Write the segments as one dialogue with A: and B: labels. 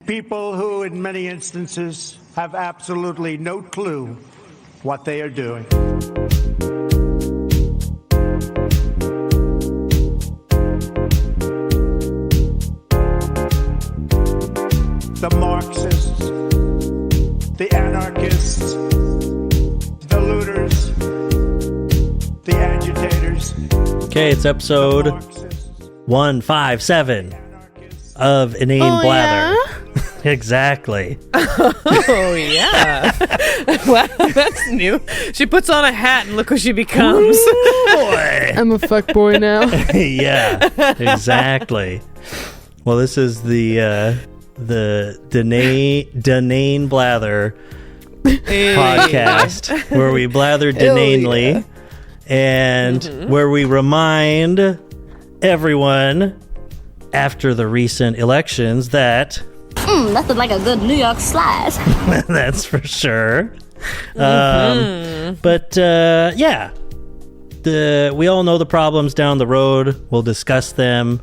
A: People who, in many instances, have absolutely no clue what they are doing. The Marxists, the anarchists, the looters, the agitators.
B: Okay, it's episode 157 of Inane Blather.
C: Yeah?
B: Exactly.
C: Oh, yeah. Wow, that's new. She puts on a hat and look who she becomes.
B: Boy.
D: I'm a fuckboy now.
B: Yeah, exactly. Well, this is the Inane Blather podcast where we blather inanely and where we remind everyone after the recent elections that
E: That looked like a good New York slice.
B: that's for sure. But yeah, we all know the problems down the road. We'll discuss them,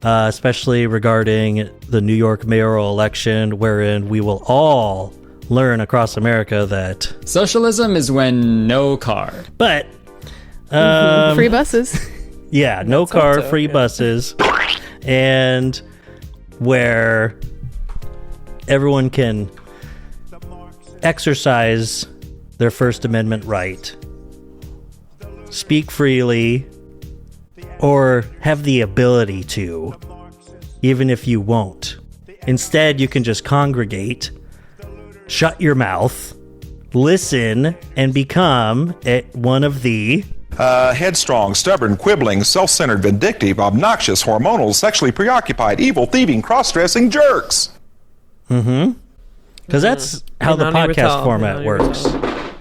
B: especially regarding the New York mayoral election, wherein we will all learn across America that
F: socialism is when no car.
B: But
D: Free buses.
B: yeah, no
C: Let's hope
B: car,
C: so,
B: free
C: yeah.
B: buses, and where everyone can exercise their First Amendment right, speak freely, or have the ability to, even if you won't. Instead, you can just congregate, shut your mouth, listen, and become one of the
G: headstrong, stubborn, quibbling, self-centered, vindictive, obnoxious, hormonal, sexually preoccupied, evil, thieving, cross-dressing jerks.
B: Because that's how the podcast format works.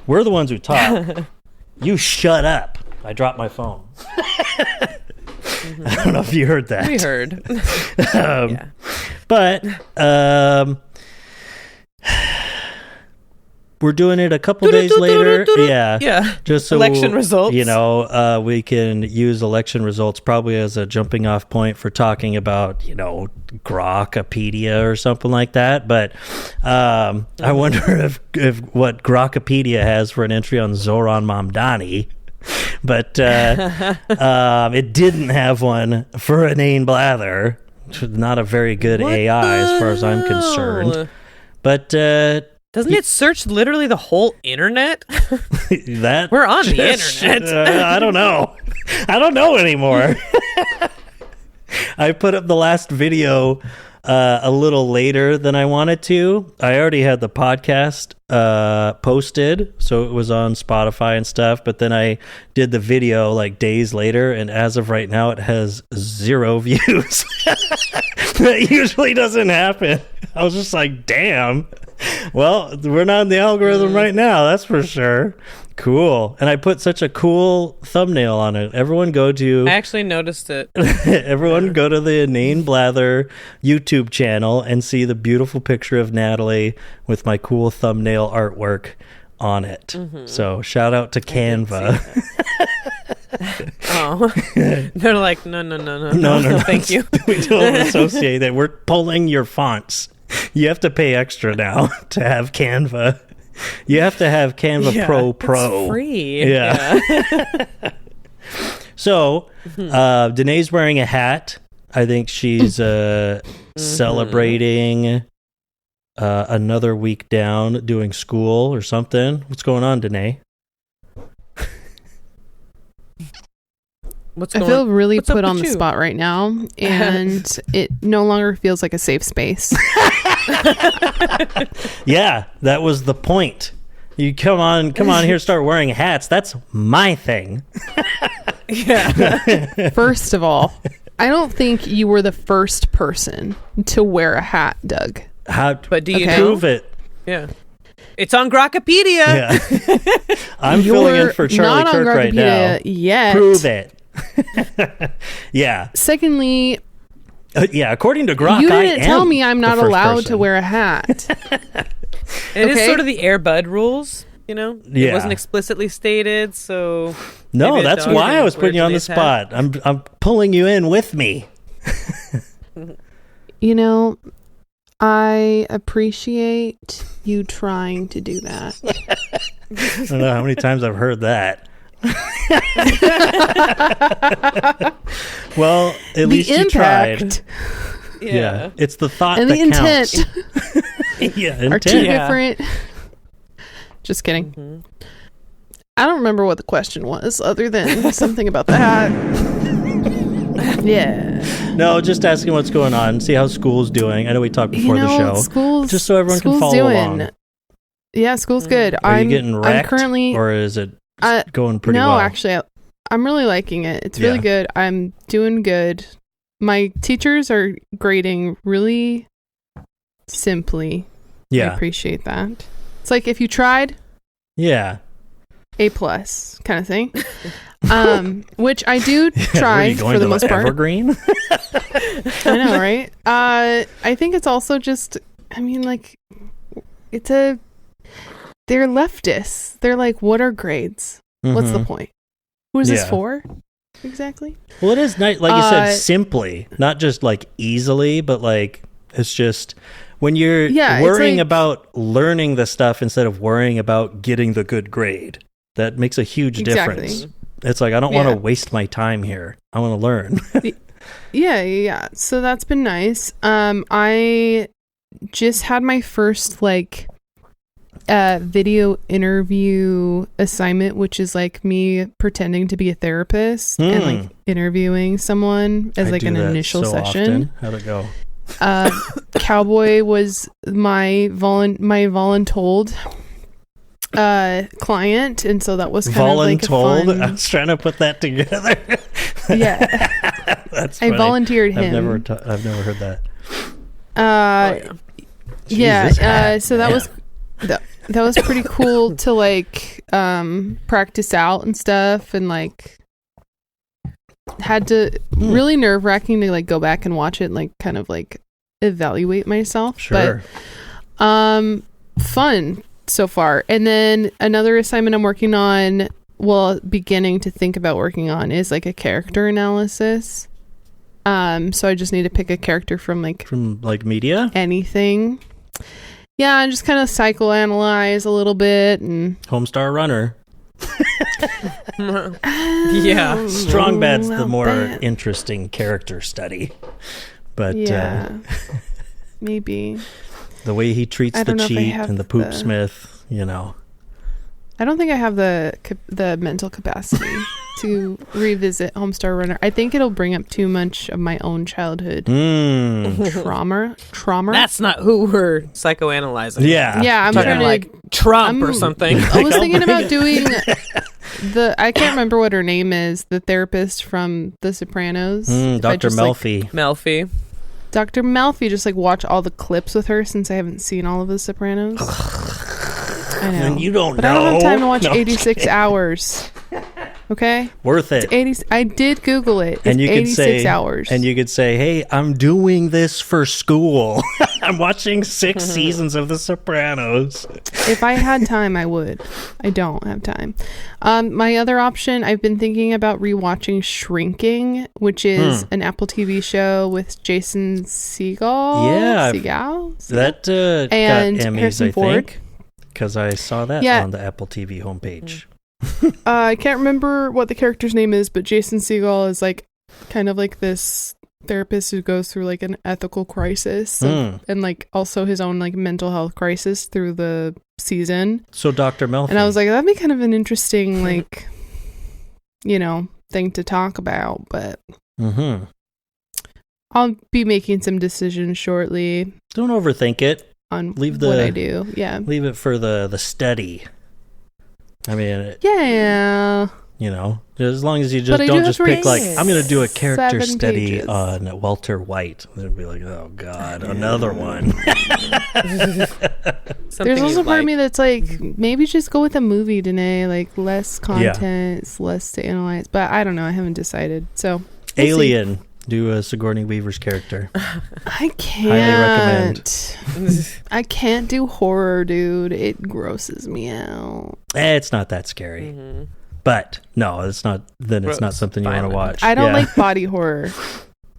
B: We're the ones who talk. You shut up. I dropped my phone. I don't know if you heard that.
C: We heard. Yeah.
B: But we're doing it a couple days later. Yeah.
C: Yeah.
B: Just so
C: Election results.
B: You know, we can use election results probably as a jumping off point for talking about, Grokpedia or something like that. But I wonder if what Grokpedia has for an entry on Zoran Mamdani. But it didn't have one for Inane Blather. Not a very good AI as far as I'm concerned. But
C: Doesn't it search literally the whole internet?
B: that
C: We're on the internet.
B: I don't know. I don't know anymore. I put up the last video a little later than I wanted to. I already had the podcast posted, so it was on Spotify and stuff, but then I did the video like days later, and as of right now it has 0 views. That usually doesn't happen. I was just like, damn. Well, we're not in the algorithm right now, that's for sure. Cool. And I put such a cool thumbnail on it. Everyone go to
C: I actually noticed it.
B: everyone go to the Inane Blather YouTube channel and see the beautiful picture of Natalie with my cool thumbnail artwork on it. So shout out to Canva.
C: Oh. They're like, no.
B: No,
C: Thank you.
B: We don't associate it. We're pulling your fonts. You have to pay extra now to have Canva. You have to have Canva Pro.
C: It's free.
B: Yeah. So, Danae's wearing a hat. I think she's celebrating another week down doing school or something. What's going on, Danae?
D: I feel really
C: what's up
D: put on
C: with
D: the
C: you?
D: spot right now, and it no longer feels like a safe space.
B: Yeah, that was the point. You come on here, start wearing hats. That's my thing.
C: Yeah.
D: First of all, I don't think you were the first person to wear a hat, Doug.
B: But
C: do you
B: prove it?
C: Yeah. It's on Grokpedia.
B: Yeah. I'm filling in for Charlie
D: not
B: Kirk
D: on
B: right now.
D: Grokpedia yet.
B: Prove it. Yeah.
D: Secondly,
B: Yeah, according to Grok,
D: you
B: I
D: didn't
B: am
D: tell me I'm not
B: the first
D: allowed
B: person.
D: to wear a hat.
C: It is
D: Okay.
C: sort of the Air Bud rules, It
B: Yeah.
C: wasn't explicitly stated, so
B: No,
C: maybe
B: that's
C: dog
B: why I
C: didn't
B: was
C: wear
B: putting you on the
C: today's hat.
B: spot. I'm pulling you in with me.
D: I appreciate you trying to do that.
B: I don't know how many times I've heard that. Well, at least you tried. Yeah. It's the thought
D: And
B: that
D: the intent
B: counts. Yeah,
D: are two
B: intent.
D: different. Just kidding. I don't remember what the question was, other than something about the hat. Yeah.
B: No, just asking what's going on. See how school's doing. I know we talked before the show.
D: School's
B: just so everyone can
D: school's
B: follow
D: doing,
B: along.
D: Yeah, school's good.
B: Are you getting wrecked?
D: I'm currently,
B: or is it going pretty
D: no,
B: well?
D: actually, I'm really liking it. It's really good. I'm doing good. My teachers are grading really simply. I
B: Yeah.
D: appreciate that. It's like if you tried,
B: Yeah.
D: A+ kind of thing. Which I do
B: Were
D: try
B: you going
D: for the
B: to
D: most part.
B: Evergreen?
D: I know, right? I think it's also just, I mean, like, they're leftists. They're like, what are grades? What's the point? Who is this
B: Yeah.
D: for? Exactly.
B: Well, it is nice, like you said, simply, not just like easily, but like it's just when you're
D: Yeah, it's
B: worrying
D: like-
B: about learning the stuff instead of worrying about getting the good grade. That makes a huge
D: Exactly.
B: difference. It's like I don't want
D: Yeah.
B: to waste my time here. I want to learn.
D: Yeah. So that's been nice. I just had my first like video interview assignment, which is like me pretending to be a therapist and like interviewing someone as
B: I
D: like
B: do
D: an
B: that
D: initial
B: so
D: session.
B: often. How'd it go?
D: Cowboy was my voluntold client, and so that was kind of like a
B: Voluntold? I
D: fun.
B: was trying to put that together.
D: Yeah,
B: That's
D: I
B: funny.
D: volunteered him.
B: I've never heard that.
D: Yeah.
B: Jesus.
D: So that was that was pretty cool to like practice out and stuff, and like had to really nerve-wracking to like go back and watch it and like kind of like evaluate myself.
B: Sure.
D: But fun so far. And then another assignment I'm working on, beginning to think about working on, is like a character analysis. So I just need to pick a character from like
B: media?
D: anything. Yeah, and just kind of psychoanalyze a little bit and
B: Homestar Runner.
C: Yeah.
B: Strong Bad's the
D: well,
B: more
D: that-
B: interesting character study. But
D: yeah, maybe.
B: the way he treats
D: I
B: the
D: don't know if I
B: cheat
D: have
B: and the poop
D: the-
B: smith, you know.
D: I don't think I have the mental capacity to revisit Homestar Runner. I think it'll bring up too much of my own childhood trauma.
C: That's not who we're psychoanalyzing.
B: Yeah.
D: Yeah, I'm
C: Talking
D: trying to
C: like Trump or
D: I'm-
C: something.
D: I was thinking about doing I can't remember what her name is, the therapist from The Sopranos. If I
B: Dr.
D: just, like,
B: Melfi.
C: Melfi.
D: Dr. Melfi, just like watch all the clips with her since I haven't seen all of The Sopranos. I know.
B: And you don't
D: but
B: know.
D: I don't have time to watch
B: No, I'm just
D: 86
B: kidding.
D: hours. Okay?
B: Worth it.
D: 80 I did Google it. It's
B: And you could
D: 86
B: say,
D: hours.
B: and you could say, "Hey, I'm doing this for school. I'm watching 6 seasons of The Sopranos."
D: If I had time, I would. I don't have time. My other option, I've been thinking about rewatching Shrinking, which is an Apple TV show with Jason Segel.
B: Yeah.
D: Segel?
B: That
D: And
B: got Emmys,
D: Harrison
B: I
D: Ford.
B: think, because I saw that
D: Yeah.
B: on the Apple TV homepage.
D: I can't remember what the character's name is, but Jason Segel is like kind of like this therapist who goes through like an ethical crisis and like also his own like mental health crisis through the season.
B: So Dr. Melfi.
D: And I was like, that'd be kind of an interesting like, thing to talk about, but I'll be making some decisions shortly
B: don't overthink it.
D: on
B: Leave
D: what
B: the-
D: I do. Yeah.
B: Leave it for the study. I mean,
D: Yeah.
B: as long as you
D: But
B: just
D: I do
B: don't
D: have
B: just
D: to
B: pick
D: read
B: like, I'm going to do a character
D: 7
B: study
D: pages.
B: on Walter White. It'd be like, oh God, another one.
D: There's also part of me that's like, maybe just go with a movie, Danae. Like less content, it's less to analyze. But I don't know. I haven't decided. So we'll see.
B: Alien. Do a Sigourney Weaver's character.
D: I
B: recommend.
D: can't. I can't do horror, dude. It grosses me out.
B: It's not that scary. But no, it's not. Then it's not
C: Gross.
B: something you want to
C: Violent.
B: watch.
D: I don't
B: Yeah.
D: like body horror.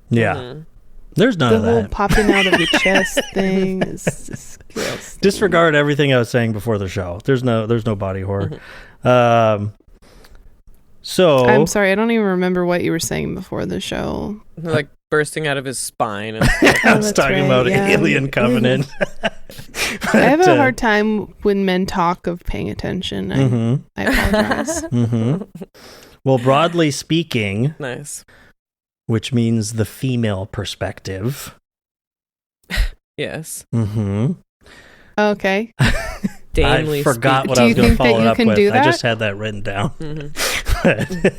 B: Yeah. There's none
D: The
B: of
D: whole
B: that.
D: popping out of the chest thing is disgusting.
B: Disregard everything I was saying before the show. There's no body horror. So
D: I'm sorry, I don't even remember what you were saying before the show.
C: Like bursting out of his spine. And
B: I was
D: that's
B: talking
D: right,
B: about
D: yeah.
B: Alien Covenant.
D: I have
B: But,
D: a hard time when men talk of paying attention. I apologize.
B: Well, broadly speaking,
C: nice.
B: which means the female perspective.
C: Yes.
D: Okay.
C: Damely
B: I forgot
C: speak.
B: what
D: Do
B: I was
D: you
B: going to
D: think that
B: follow it
D: you
B: up
D: can
B: with.
D: do
B: I just
D: that?
B: had that written down.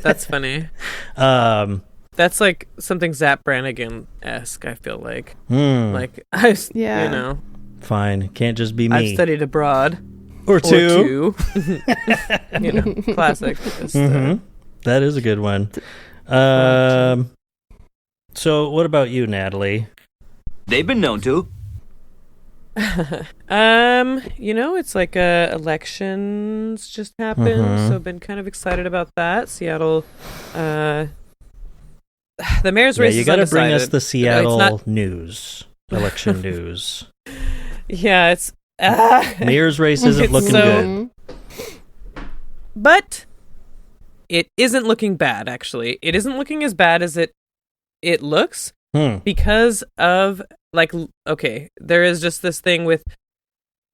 C: That's funny. That's like something Zap Brannigan-esque, I feel like. Like,
D: Yeah.
C: you know,
B: Fine. Can't just be me.
C: I've studied abroad.
B: or two.
C: You know, classic. Just,
B: That is a good one. So what about you, Natalie?
H: They've been known to.
C: you know, it's like elections just happened, so been kind of excited about that. Seattle, the mayor's race
B: you
C: is
B: got to
C: undecided.
B: bring us the Seattle
C: not-
B: news, election news.
C: Yeah, it's
B: Mayor's race isn't
C: It's
B: looking
C: so-
B: good.
C: but it isn't looking bad. Actually, it isn't looking as bad as it looks because of there is just this thing with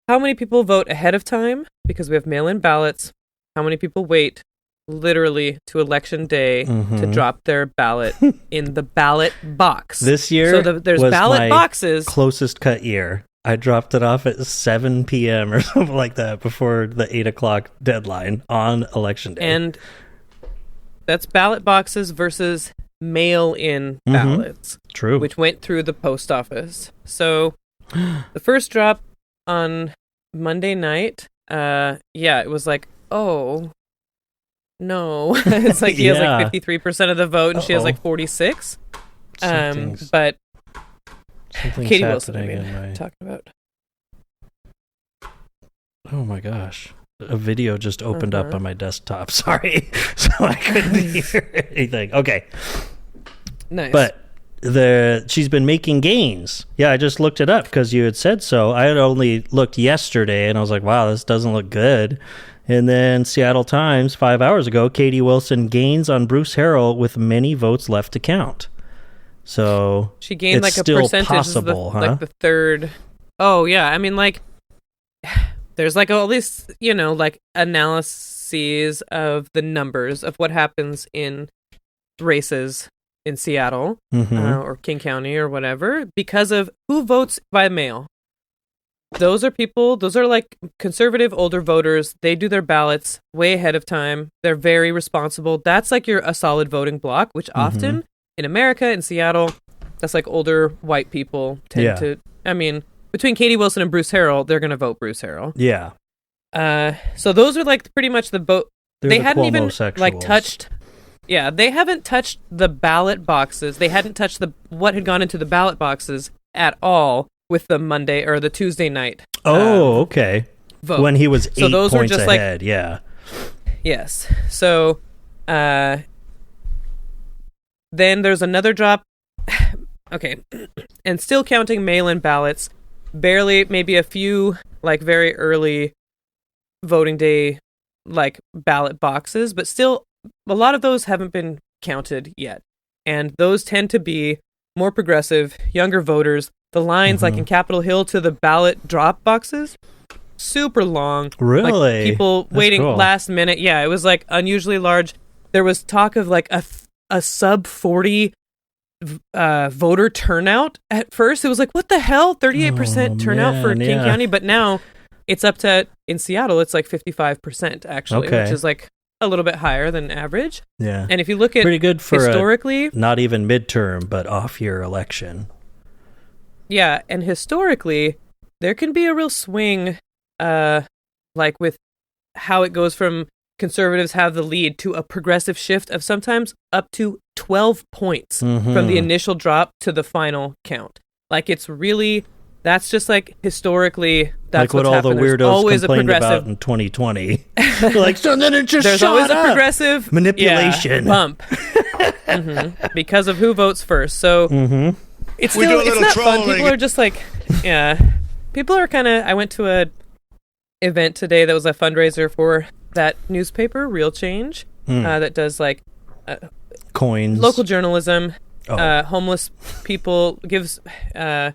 C: how many people vote ahead of time because we have mail-in ballots. How many people wait literally to election day to drop their ballot in the ballot box?
B: This year
C: so there's
B: was
C: ballot
B: my
C: boxes.
B: closest cut year. I dropped it off at 7 p.m. or something like that before the 8 o'clock deadline on election day.
C: And that's ballot boxes versus mail-in ballots.
B: True.
C: Which went through the post office. So the first drop on Monday night, it was like, oh, no. It's like he has like 53% of the vote and she has like 46.
B: Something's
C: But Katie
B: happening
C: Wilson,
B: in my...
C: talking about.
B: Oh my gosh. A video just opened up on my desktop. Sorry. So I couldn't hear anything. Okay.
C: Nice.
B: But she's been making gains. Yeah, I just looked it up because you had said so. I had only looked yesterday and I was like, wow, this doesn't look good. And then Seattle Times 5 hours ago, Katie Wilson gains on Bruce Harrell with many votes left to count. So
C: she gained
B: it's
C: like a
B: still
C: percentage.
B: possible, huh?
C: Like the third. Oh, yeah. I mean, like, there's like all these, you know, like analyses of the numbers of what happens in races in Seattle or King County or whatever because of who votes by mail. Those are like conservative older voters. They do their ballots way ahead of time. They're very responsible. That's like a solid voting block, which often in America, in Seattle, that's like older white people tend to, I mean, between Katie Wilson and Bruce Harrell, they're going to vote Bruce Harrell.
B: Yeah.
C: So those are like pretty much the vote. They hadn't even like
B: Cuomo-sexuals.
C: touched. Yeah, they haven't touched the ballot boxes. They hadn't touched what had gone into the ballot boxes at all with the Monday or the Tuesday night.
B: Oh, okay.
C: Vote.
B: When he was 8
C: those were
B: points
C: just
B: ahead, yeah.
C: Yes. So, then there's another drop. Okay. And still counting mail-in ballots. Barely, maybe a few, like, very early voting day, like, ballot boxes. But still, a lot of those haven't been counted yet. And those tend to be more progressive, younger voters. The lines, like in Capitol Hill, to the ballot drop boxes, super long.
B: Really?
C: Like people
B: That's
C: waiting
B: cool.
C: last minute. Yeah, it was like unusually large. There was talk of like a sub 40 voter turnout at first. It was like, what the hell? 38% turnout for
B: man,
C: King
B: yeah.
C: County. But now it's up to, in Seattle, it's like 55% actually,
B: Okay.
C: which is like a little bit higher than average.
B: Yeah.
C: And if you look at
B: Pretty good for
C: historically,
B: not even midterm, but off-year election.
C: yeah, and historically, there can be a real swing, like with how it goes from conservatives have the lead to a progressive shift of sometimes up to 12 points from the initial drop to the final count. Like it's really, that's just like historically, that's
B: like what
C: what's
B: all
C: happened.
B: the
C: There's
B: weirdos
C: always a
B: complained
C: progressive
B: about in 2020. They're like, so then it just
C: There's
B: shot
C: always a
B: up.
C: progressive
B: Manipulation.
C: bump because of who votes first. So It's
A: We
C: still,
A: do a
C: it's
A: little
C: not fun.
A: trolling.
C: People are just like, yeah. People are kind of. I went to a event today that was a fundraiser for that newspaper, Real Change, that does like
B: Coins.
C: local journalism.
B: Oh.
C: Homeless people gives. I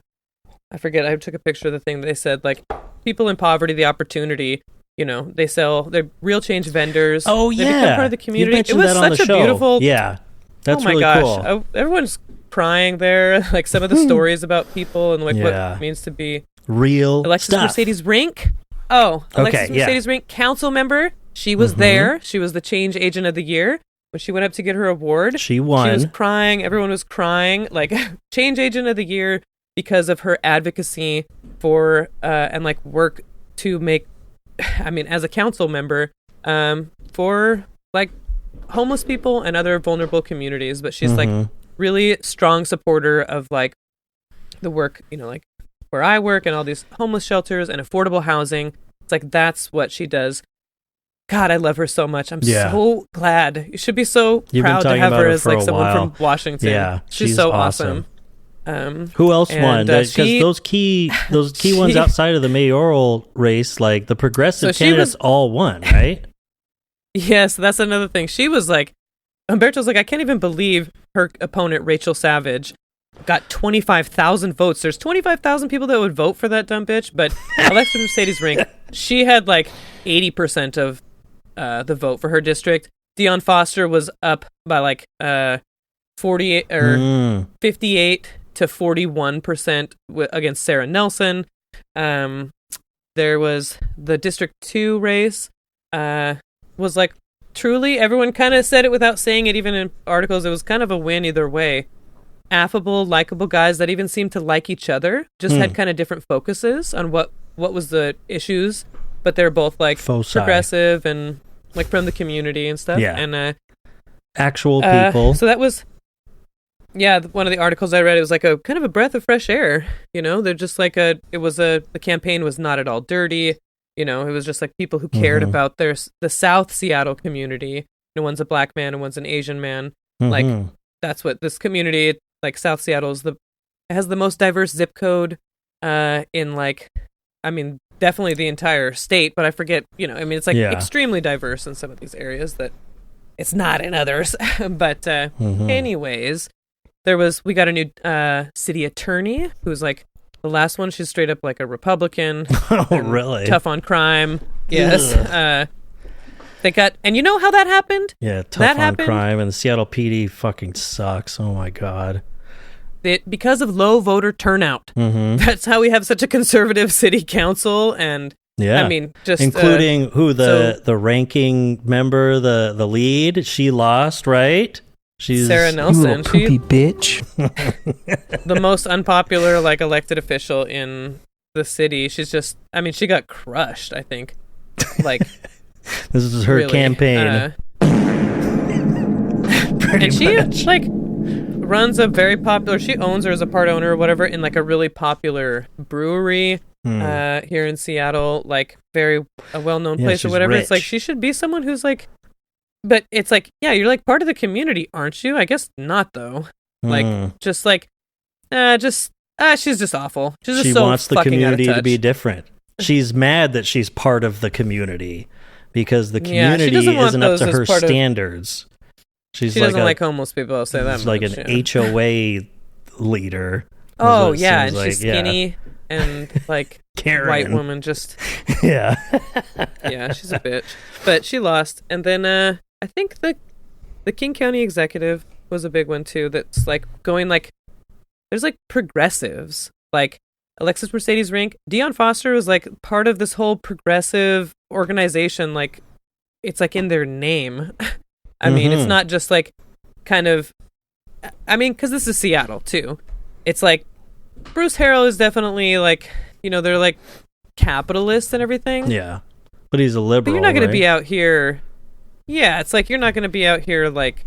C: forget. I took a picture of the thing. They said like people in poverty the opportunity. You know, they sell. They're Real Change vendors.
B: Oh,
C: They
B: yeah.
C: become part of the
B: You
C: community. It
B: mentioned
C: was
B: that on
C: such
B: the
C: a
B: show.
C: beautiful.
B: Yeah. That's
C: oh my
B: really
C: gosh!
B: cool.
C: Everyone's crying there. Like some of the stories about people and like what
B: Yeah.
C: it means to be
B: Real
C: Alexis
B: stuff.
C: Mercedes Rink. Oh, Alexis
B: Okay, yeah.
C: Mercedes Rink, council member. She was there. She was the change agent of the year when she went up to get her award.
B: She won.
C: She was crying. Everyone was crying. Like change agent of the year because of her advocacy for and like work to make. I mean, as a council member, for like homeless people and other vulnerable communities. But she's like really strong supporter of like the work, you know, like where I work and all these homeless shelters and affordable housing. It's like that's what she does. God, I love her so much. I'm
B: Yeah.
C: so glad. You should be so
B: You've been
C: proud to
B: talking
C: have
B: about
C: her
B: her
C: as
B: for
C: like
B: a
C: someone
B: while.
C: from Washington.
B: Yeah,
C: she's
B: she's
C: so
B: awesome.
C: awesome.
B: Who else
C: and,
B: won? Because
C: she-
B: those key ones outside of the mayoral race, like the progressive
C: So she
B: candidates,
C: was-
B: all won, right?
C: Yes, that's another thing. She was like, Humberto's like, I can't even believe her opponent, Rachel Savage, got 25,000 votes. There's 25,000 people that would vote for that dumb bitch, but Alexis Mercedes Rink, she had like 80% of the vote for her district. Dion Foster was up by like 48 or 58 to 41% against Sarah Nelson. There was the District 2 race. Was like truly everyone kind of said it without saying it, even in articles. It was kind of a win either way. Affable, likable guys that even seemed to like each other, just had kind of different focuses on what was the issues, but they're both like
B: Foci.
C: progressive and like from the community and stuff.
B: Yeah.
C: And
B: Actual people.
C: so that was one of the articles I read. It was like a kind of a breath of fresh air. You know, they're just like the campaign was not at all dirty. You know, it was just like people who cared about the South Seattle community. You know, one's a black man and one's an Asian man. Like that's what this community, like South Seattle, it has the most diverse zip code in like, I mean, definitely the entire state. But I forget. You know, I mean, it's like extremely diverse in some of these areas that it's not in others. But anyways, we got a new city attorney who's like. The last one, she's straight up like a Republican.
B: Oh, really?
C: Tough on crime. Yes. They got, and you know how that happened?
B: Yeah, tough
C: that
B: on
C: happened?
B: crime, and the Seattle PD fucking sucks. Oh my god.
C: Because of low voter turnout. That's how we have such a conservative city council. And
B: Yeah,
C: I mean, just
B: including the ranking member, the lead. She lost, right? She's
C: Sarah Nelson. She
A: bitch.
C: the most unpopular like elected official in the city. She's just, I mean, she got crushed. I think, like.
B: This is her
C: Really.
B: campaign.
C: And she like runs a very popular. She owns or is a part owner or whatever in like a really popular brewery here in Seattle, like very a well-known
B: Yeah,
C: place or
B: she's
C: whatever. It's like
B: rich.
C: she should be someone who's like, but it's like, yeah, you're like part of the community, aren't you? I guess not though. Like just like, she's just awful. She's just
B: She
C: so
B: wants the
C: fucking
B: community
C: out of
B: to be
C: touch.
B: different. She's mad that she's part of the community because the
C: Yeah, she
B: community
C: doesn't want
B: isn't up
C: those
B: to
C: as
B: her
C: part of-
B: standards. She's
C: She
B: like
C: doesn't
B: a,
C: like homeless people. I'll say that.
B: she's like
C: much,
B: an
C: yeah.
B: HOA leader. is
C: Oh
B: what it
C: yeah,
B: seems
C: and she's
B: like. Yeah.
C: skinny and like
B: Karen.
C: white woman. Just
B: Yeah.
C: yeah, she's a bitch. But she lost, and then I think the King County executive was a big one too. That's like going like there's like progressives like Alexis Mercedes Rink. Dion Foster was like part of this whole progressive organization. Like it's like in their name. I mean, it's not just like kind of. I mean, because this is Seattle too. It's like Bruce Harrell is definitely like, you know, they're like capitalists and everything.
B: Yeah. But he's a liberal.
C: But you're not going
B: right?
C: to be out here. Yeah, it's like you're not going to be out here like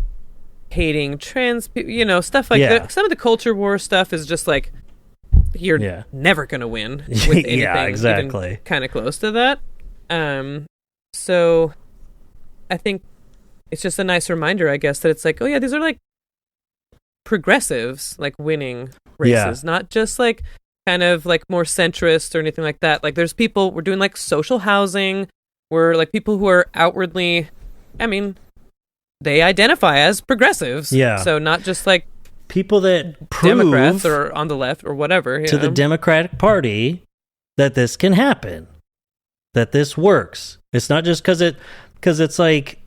C: hating trans people, you know, stuff like
B: Yeah.
C: that. Some of the culture war stuff is just like you're
B: Yeah.
C: never going to win with anything
B: Yeah, exactly.
C: kind of close to that. So I think it's just a nice reminder, I guess, that it's like, oh yeah, these are like progressives like winning races, not just like kind of like more centrist or anything like that. Like there's people, we're doing like social housing, we're like people who are outwardly, I mean, they identify as progressives.
B: Yeah.
C: So not just like
B: people that prove
C: Democrats or on the left or whatever.
B: to the Democratic Party that this can happen, that this works. It's not just because it's like,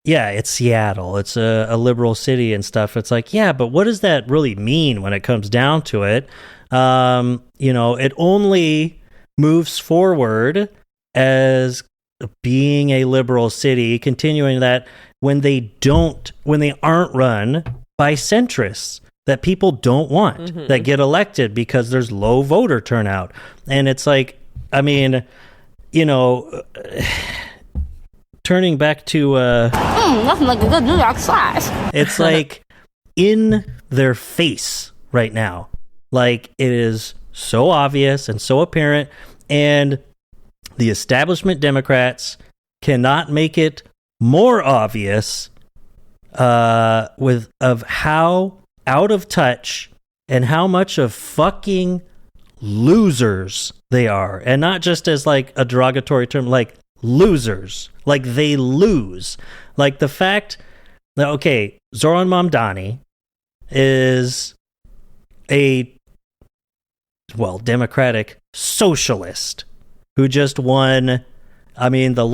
B: yeah, it's Seattle, it's a liberal city and stuff. It's like, yeah, but what does that really mean when it comes down to it? It only moves forward as being a liberal city, continuing that when they aren't run by centrists that people don't want, that get elected because there's low voter turnout. And it's like, I mean, turning back to
E: Nothing like a good New York slice.
B: it's like in their face right now. Like it is so obvious and so apparent, and the establishment Democrats cannot make it more obvious of how out of touch and how much of fucking losers they are. And not just as like a derogatory term, like losers. Like they lose. Like the fact that, okay, Zoran Mamdani is Democratic socialist who just won, I mean, the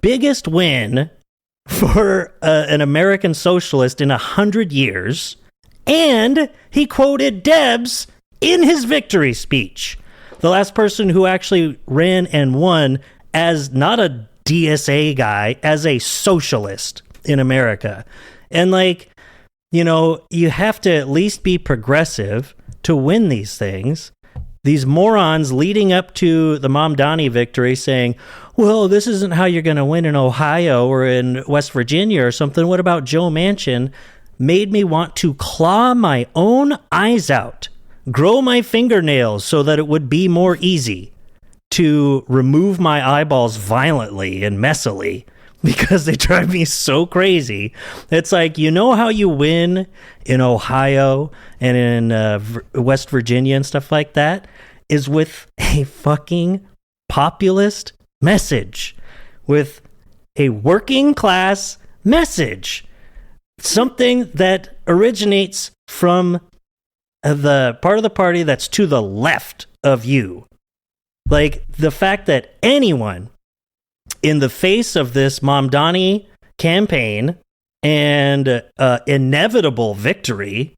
B: biggest win for an American socialist in 100 years, and he quoted Debs in his victory speech. The last person who actually ran and won as not a DSA guy, as a socialist in America. And like, you have to at least be progressive to win these things. These morons leading up to the Mamdani victory saying, well, this isn't how you're going to win in Ohio or in West Virginia or something. What about Joe Manchin? Made me want to claw my own eyes out, grow my fingernails so that it would be more easy to remove my eyeballs violently and messily, because they drive me so crazy. It's like, how you win in Ohio and in West Virginia and stuff like that is with a fucking populist message, with a working class message, something that originates from the part of the party that's to the left of you. Like the fact that anyone in the face of this Mamdani campaign and inevitable victory,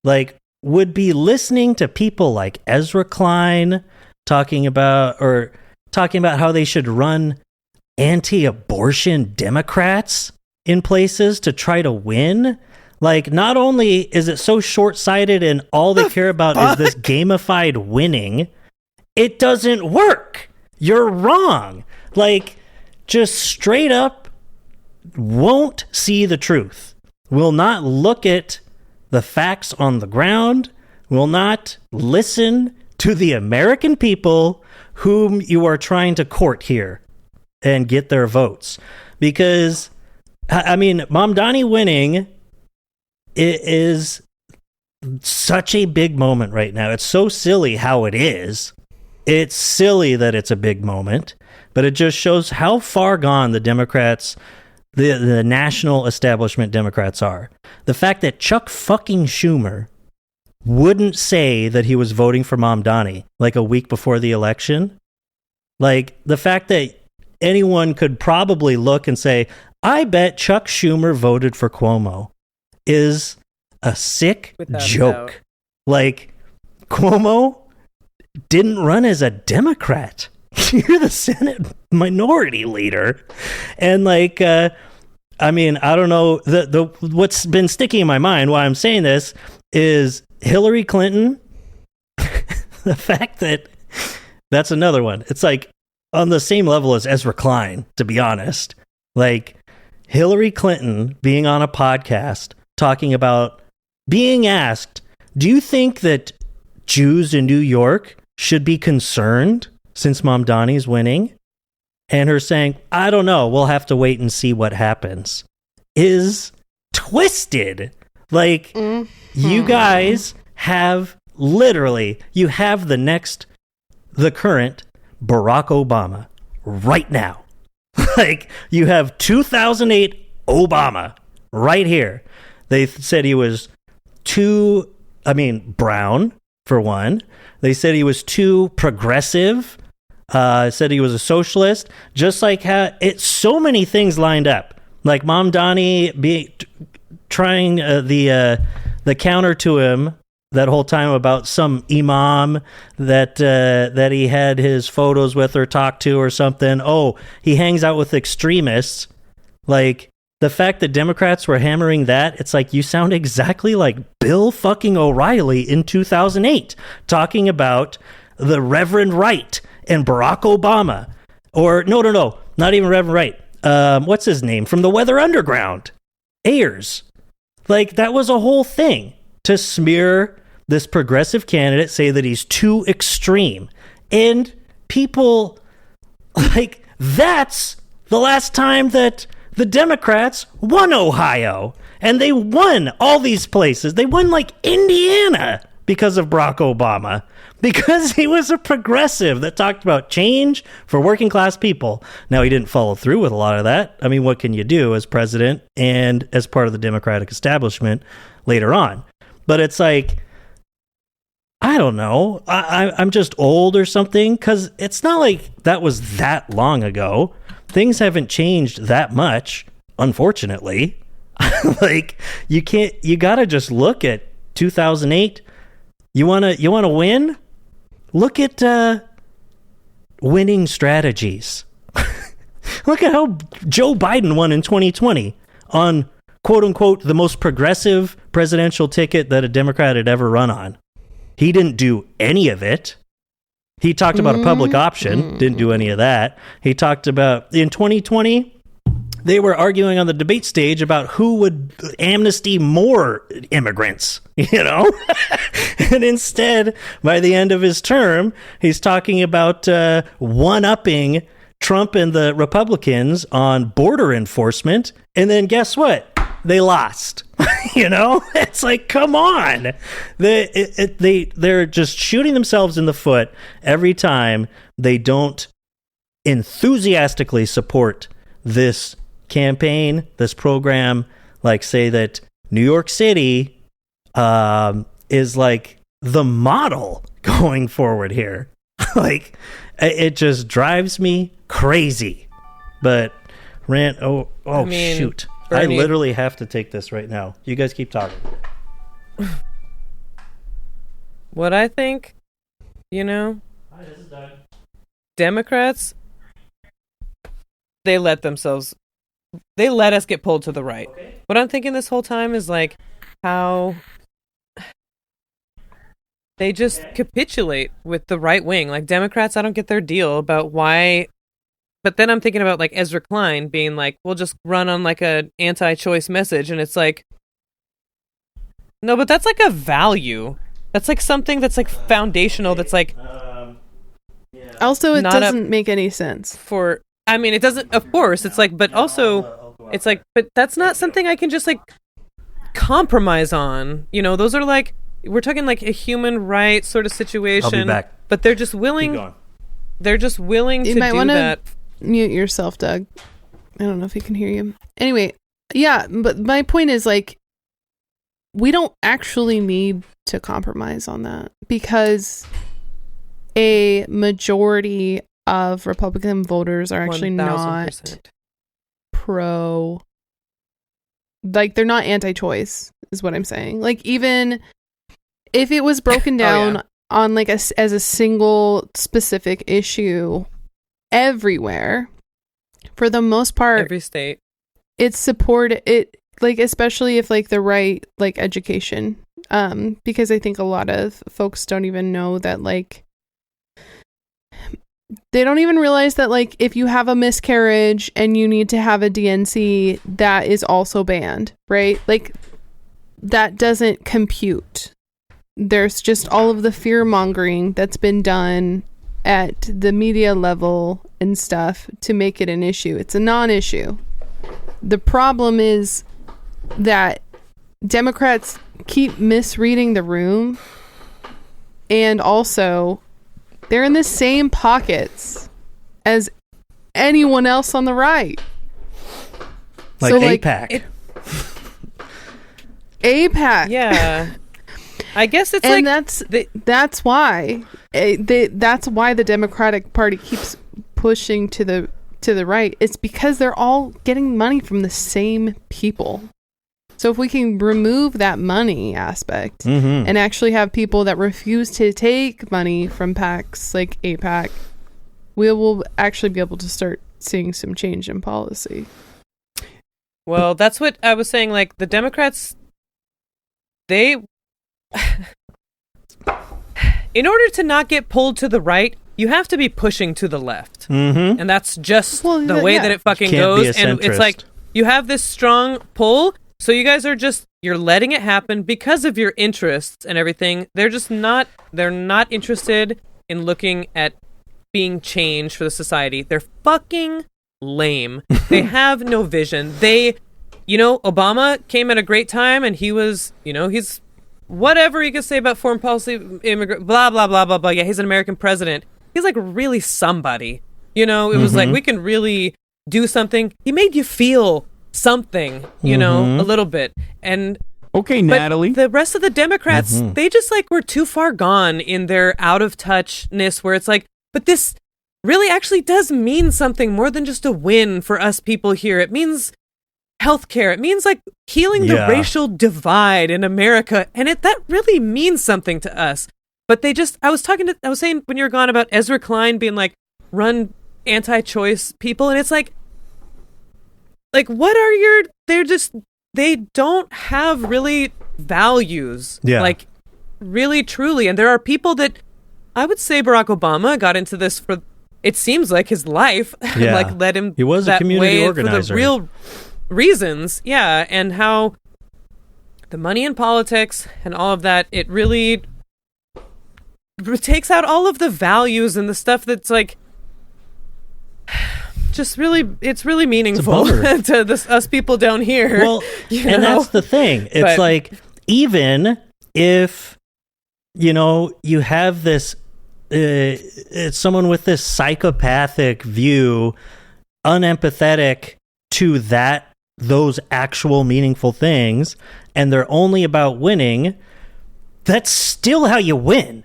B: like, would be listening to people like Ezra Klein talking about how they should run anti-abortion Democrats in places to try to win. Like, not only is it so short-sighted and all they care about is this gamified winning, it doesn't work. You're wrong. Like, just straight up won't see the truth. Will not look at the facts on the ground. Will not listen to the American people whom you are trying to court here and get their votes. Because, I mean, Mamdani winning is such a big moment right now. It's so silly how it is. It's silly that it's a big moment, but it just shows how far gone the Democrats, the national establishment Democrats are. The fact that Chuck fucking Schumer wouldn't say that he was voting for Mamdani like a week before the election. Like, the fact that anyone could probably look and say, I bet Chuck Schumer voted for Cuomo, is a sick joke. Like, Cuomo didn't run as a Democrat. You're the Senate minority leader. And like, I mean, I don't know. The what's been sticking in my mind while I'm saying this is Hillary Clinton. The fact that that's another one. It's like on the same level as Ezra Klein, to be honest. Like Hillary Clinton being on a podcast talking about being asked, do you think that Jews in New York should be concerned since Mamdani's winning? And her saying, I don't know, we'll have to wait and see what happens, is twisted. Like, you guys have literally, you have the current Barack Obama right now. Like, you have 2008 Obama right here. They said he was brown, for one. They said he was too progressive. Said he was a socialist. Just like it's so many things lined up. Like Mom Donnie trying the counter to him that whole time about some imam that he had his photos with or talked to or something. Oh, he hangs out with extremists. Like, the fact that Democrats were hammering that, it's like you sound exactly like Bill fucking O'Reilly in 2008 talking about the Reverend Wright and Barack Obama. Or, no, not even Reverend Wright. What's his name? From the Weather Underground. Ayers. Like, that was a whole thing to smear this progressive candidate, say that he's too extreme. And people, like, that's the last time that the Democrats won Ohio. And they won all these places. They won, like, Indiana because of Barack Obama. Because he was a progressive that talked about change for working class people. Now, he didn't follow through with a lot of that. I mean, what can you do as president and as part of the Democratic establishment later on? But it's like, I don't know. I'm just old or something, because it's not like that was that long ago. Things haven't changed that much, unfortunately. Like, you gotta just look at 2008. You wanna win? Look at winning strategies. Look at how Joe Biden won in 2020 on, quote unquote, the most progressive presidential ticket that a Democrat had ever run on. He didn't do any of it. He talked about a public option, didn't do any of that. He talked about, in 2020, they were arguing on the debate stage about who would amnesty more immigrants, you know? And instead, by the end of his term, he's talking about one-upping Trump and the Republicans on border enforcement. And then guess what? They lost. You know, it's like, come on. They're just shooting themselves in the foot every time they don't enthusiastically support this campaign, this program. Like, say that New York City is like the model going forward here. Like, it just drives me crazy. But shoot. Bernie. I literally have to take this right now. You guys keep talking.
C: What I think, Democrats, they let us get pulled to the right. Okay. What I'm thinking this whole time is like how they just capitulate with the right wing. Like, Democrats, I don't get their deal about why. But then I'm thinking about, like, Ezra Klein being like, we'll just run on, like, a anti-choice message. And it's like, no, but that's, like, a value. That's, like, something that's, like, foundational. That's, like...
D: Also, it doesn't make any sense.
C: It doesn't... Of course, it's, like... But also, it's, like... But that's not something I can just, like, compromise on. You know, those are, like... We're talking, like, a human rights sort of situation.
B: I'll be back.
C: But they're just willing... They're just willing to do that...
D: Mute yourself, Doug. I don't know if he can hear you. Anyway, yeah, but my point is, like, we don't actually need to compromise on that, because a majority of Republican voters are actually
C: 1000%.
D: not pro, like, they're not anti-choice, is what I'm saying. Like, even if it was broken down on, like, as a single specific issue everywhere, for the most part,
C: every state,
D: it's supported it, like, especially if, like, the right, like, education, because I think a lot of folks don't even know that, like, they don't even realize that, like, if you have a miscarriage and you need to have a DNC, that is also banned, right? Like, that doesn't compute. There's just all of the fear mongering that's been done at the media level and stuff to make it an issue. It's a non-issue. The problem is that Democrats keep misreading the room, and also they're in the same pockets as anyone else on the right.
B: Like
D: So, like,
B: AIPAC.
D: AIPAC.
C: Yeah. I guess it's
D: And
C: like
D: that's why that's why the Democratic Party keeps pushing to the right. It's because they're all getting money from the same people. So if we can remove that money aspect and actually have people that refuse to take money from PACs like AIPAC, we will actually be able to start seeing some change in policy.
C: Well, that's what I was saying. Like, the Democrats, they, in order to not get pulled to the right, you have to be pushing to the left.
B: Mm-hmm.
C: And that's just
D: Well,
C: the way
D: yeah.
C: that it fucking
B: Can't be
C: goes.
B: a
C: And it's
B: centrist.
C: like, you have this strong pull, so you guys are just, you're letting it happen because of your interests and everything. They're just not, they're not interested in looking at being changed for the society. They're fucking lame. They have no vision. They, you know, Obama came at a great time, and he was, you know, he's whatever you can say about foreign policy, immigrant, blah, blah, blah, blah, blah. Yeah, he's an American president. He's like really somebody. You know, it was like, we can really do something. He made you feel something, you know, a little bit. And
I: Okay,
C: but
I: Natalie.
C: the rest of the Democrats, they just like were too far gone in their out of touchness, where it's like, but this really actually does mean something more than just a win for us people here. It means healthcare. It means like healing the
B: Yeah.
C: racial divide in America, and that really means something to us. But they just, I was saying when you were gone about Ezra Klein being like, run anti-choice people, and it's like what are your, they don't have really values.
B: Yeah.
C: Like, really, truly. And there are people that, I would say Barack Obama got into this for, it seems like, his life.
B: Yeah.
C: Like, led him
B: He was a
C: that
B: community
C: way
B: organizer.
C: for the real reasons. Yeah. And how the money in politics and all of that, it really takes out all of the values and the stuff that's like, just really, it's really meaningful
B: bummer.
C: to us people down here.
B: Well,
C: you
B: and
C: know?
B: that's the thing. It's
C: But-
B: like, even if, you know, you have this, it's someone with this psychopathic view, unempathetic to those actual meaningful things, and they're only about winning, that's still how you win,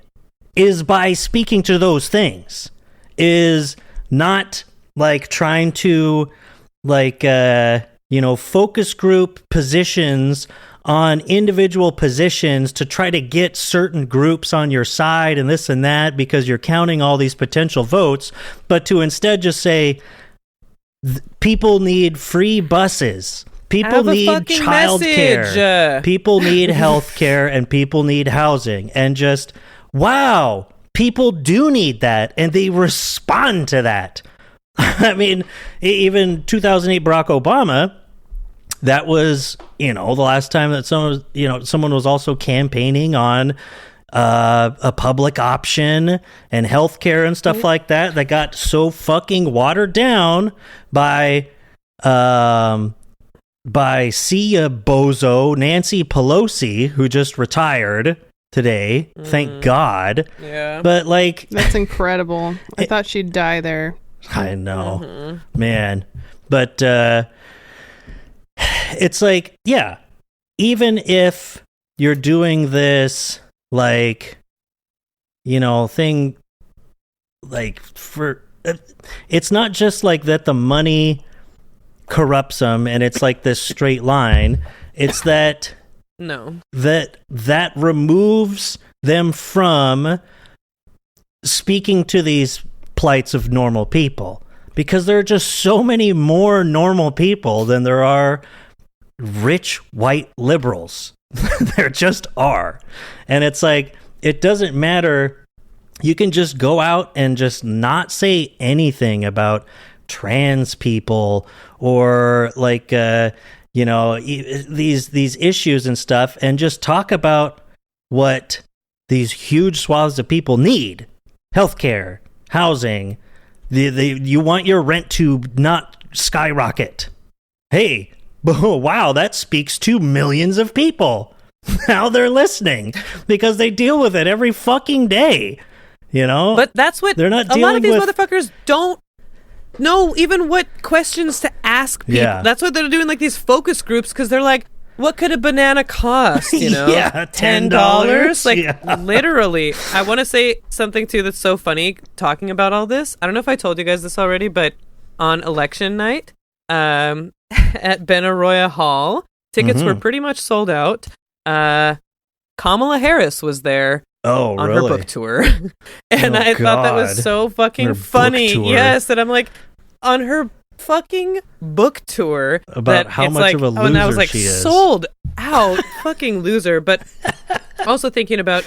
B: is by speaking to those things, is not like trying to like focus group positions on individual positions to try to get certain groups on your side and this and that because you're counting all these potential votes, but to instead just say people need free buses, people
C: Have a
B: need
C: fucking
B: childcare,
C: message.
B: people need health care, and people need housing, and just wow, people do need that, and they respond to that. I mean, even 2008 Barack Obama, that was, you know, the last time that someone was also campaigning on a public option and healthcare and stuff like that got so fucking watered down by see ya bozo Nancy Pelosi, who just retired today, thank God.
C: Yeah.
B: But like,
D: That's incredible. I thought she'd die there.
B: I know, man. But it's like, yeah, even if you're doing this, like, you know, thing, like, for, it's not just like that the money corrupts them and it's like this straight line. It's that
C: No.
B: that removes them from speaking to these plights of normal people, because there are just so many more normal people than there are rich white liberals. There just are. And it's like, it doesn't matter. You can just go out and just not say anything about trans people or like these issues and stuff, and just talk about what these huge swaths of people need: healthcare, housing. You want your rent to not skyrocket. Hey, wow, that speaks to millions of people. Now they're listening because they deal with it every fucking day. You know?
C: But that's what
B: they're not
C: a lot of these
B: with...
C: motherfuckers don't know even what questions to ask people.
B: Yeah.
C: That's what they're doing, like these focus groups, because they're like, what could a banana cost? You know?
B: Yeah,
C: $10? Like,
B: Yeah.
C: literally. I want to say something, too, that's so funny talking about all this. I don't know if I told you guys this already, but on election night at Benaroya Hall, tickets were pretty much sold out. Kamala Harris was there.
B: Oh,
C: on
B: really?
C: her book tour. And I thought that was so fucking
B: Her
C: funny.
B: book tour.
C: Yes, and I'm like, on her fucking book tour.
B: About
C: that
B: how
C: it's
B: much
C: like,
B: of a
C: oh, and I was
B: loser
C: like,
B: she is.
C: sold out. Fucking loser. But also thinking about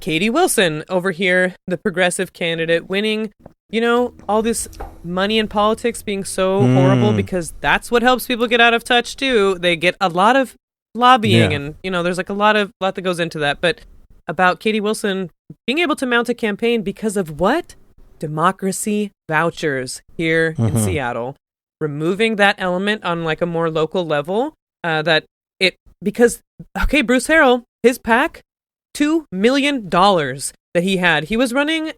C: Katie Wilson over here, the progressive candidate, winning, you know, all this money in politics being so horrible, because that's what helps people get out of touch too. They get a lot of lobbying and, you know, there's like a lot that goes into that. But about Katie Wilson being able to mount a campaign because of what? Democracy vouchers here in Seattle. Removing that element on like a more local level, because Bruce Harrell, his PAC, $2 million that he had. He was running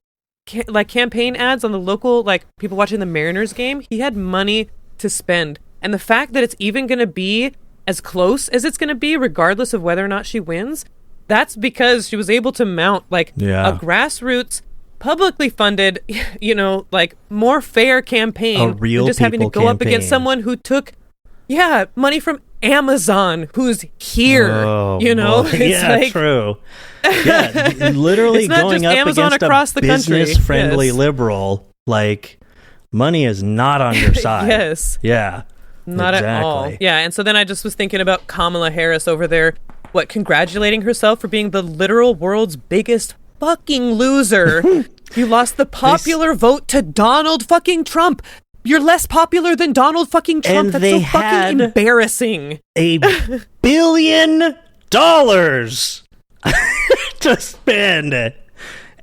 C: campaign ads on the local, like people watching the Mariners game. He had money to spend. And the fact that it's even going to be as close as it's going to be, regardless of whether or not she wins, that's because she was able to mount like a grassroots, publicly funded, you know, like more fair campaign.
B: A real
C: than just having to go up against someone who took, money from Amazon, who's here.
B: Oh,
C: you know,
B: boy.
C: it's
B: Yeah,
C: like,
B: true. Yeah, literally
C: It's not
B: going
C: just
B: up
C: Amazon
B: against
C: across
B: a
C: the country.
B: business-friendly
C: Yes.
B: liberal. Like, money is not on your side.
C: Yes.
B: Yeah.
C: Not at all. Yeah, and so then I just was thinking about Kamala Harris over there, congratulating herself for being the literal world's biggest fucking loser. You lost the popular vote to Donald fucking Trump. You're less popular than Donald fucking Trump.
B: And
C: That's
B: they
C: so fucking
B: had
C: embarrassing.
B: $1 billion to spend. And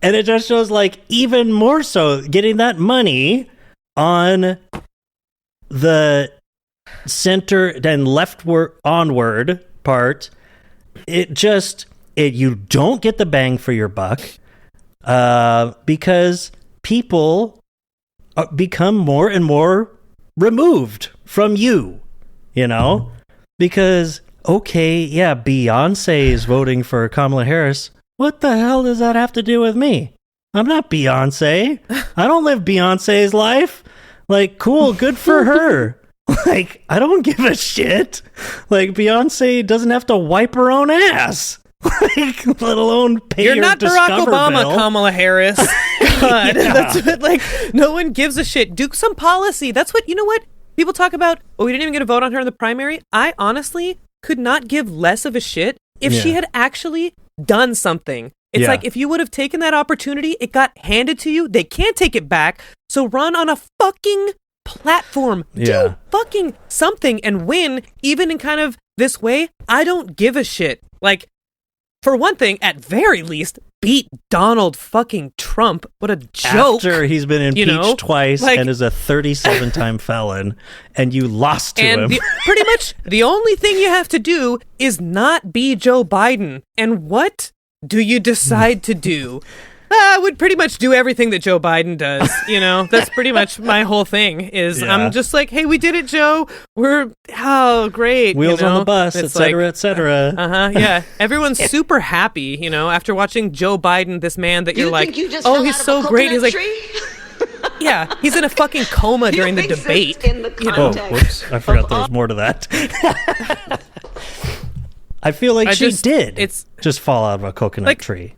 B: it just shows, like, even more so, getting that money on the center and leftward onward part, you don't get the bang for your buck, because people become more and more removed from you, you know? Because, Beyonce is voting for Kamala Harris. What the hell does that have to do with me? I'm not Beyonce. I don't live Beyonce's life. Like, cool, good for her. Like, I don't give a shit. Like, Beyonce doesn't have to wipe her own ass. Like, let alone pay
C: You're
B: her
C: not Barack
B: Discover
C: Obama,
B: bill.
C: Kamala Harris. God, that's what, like, no one gives a shit. Do some policy. That's what, you know what? People talk about, we didn't even get a vote on her in the primary. I honestly could not give less of a shit if she had actually done something. It's like, if you would have taken that opportunity, it got handed to you. They can't take it back. So run on a fucking platform. Do fucking something and win, even in kind of this way. I don't give a shit. Like, for one thing, at very least, beat Donald fucking Trump. What a joke.
B: After he's been impeached twice, like, and is a 37-time felon, and you lost to him.
C: Pretty much the only thing you have to do is not be Joe Biden. And what do you decide to do? I would pretty much do everything that Joe Biden does, you know? That's pretty much my whole thing is I'm just like, hey, we did it, Joe. Great.
B: Wheels
C: you know?
B: on the bus, et cetera, et cetera.
C: Yeah. Everyone's super happy, you know, after watching Joe Biden, this man that you're like, he's so great. He's like, yeah, he's in a fucking coma during the debate.
B: Whoops. I forgot there was more to that. I feel like she did just fall out of a coconut tree.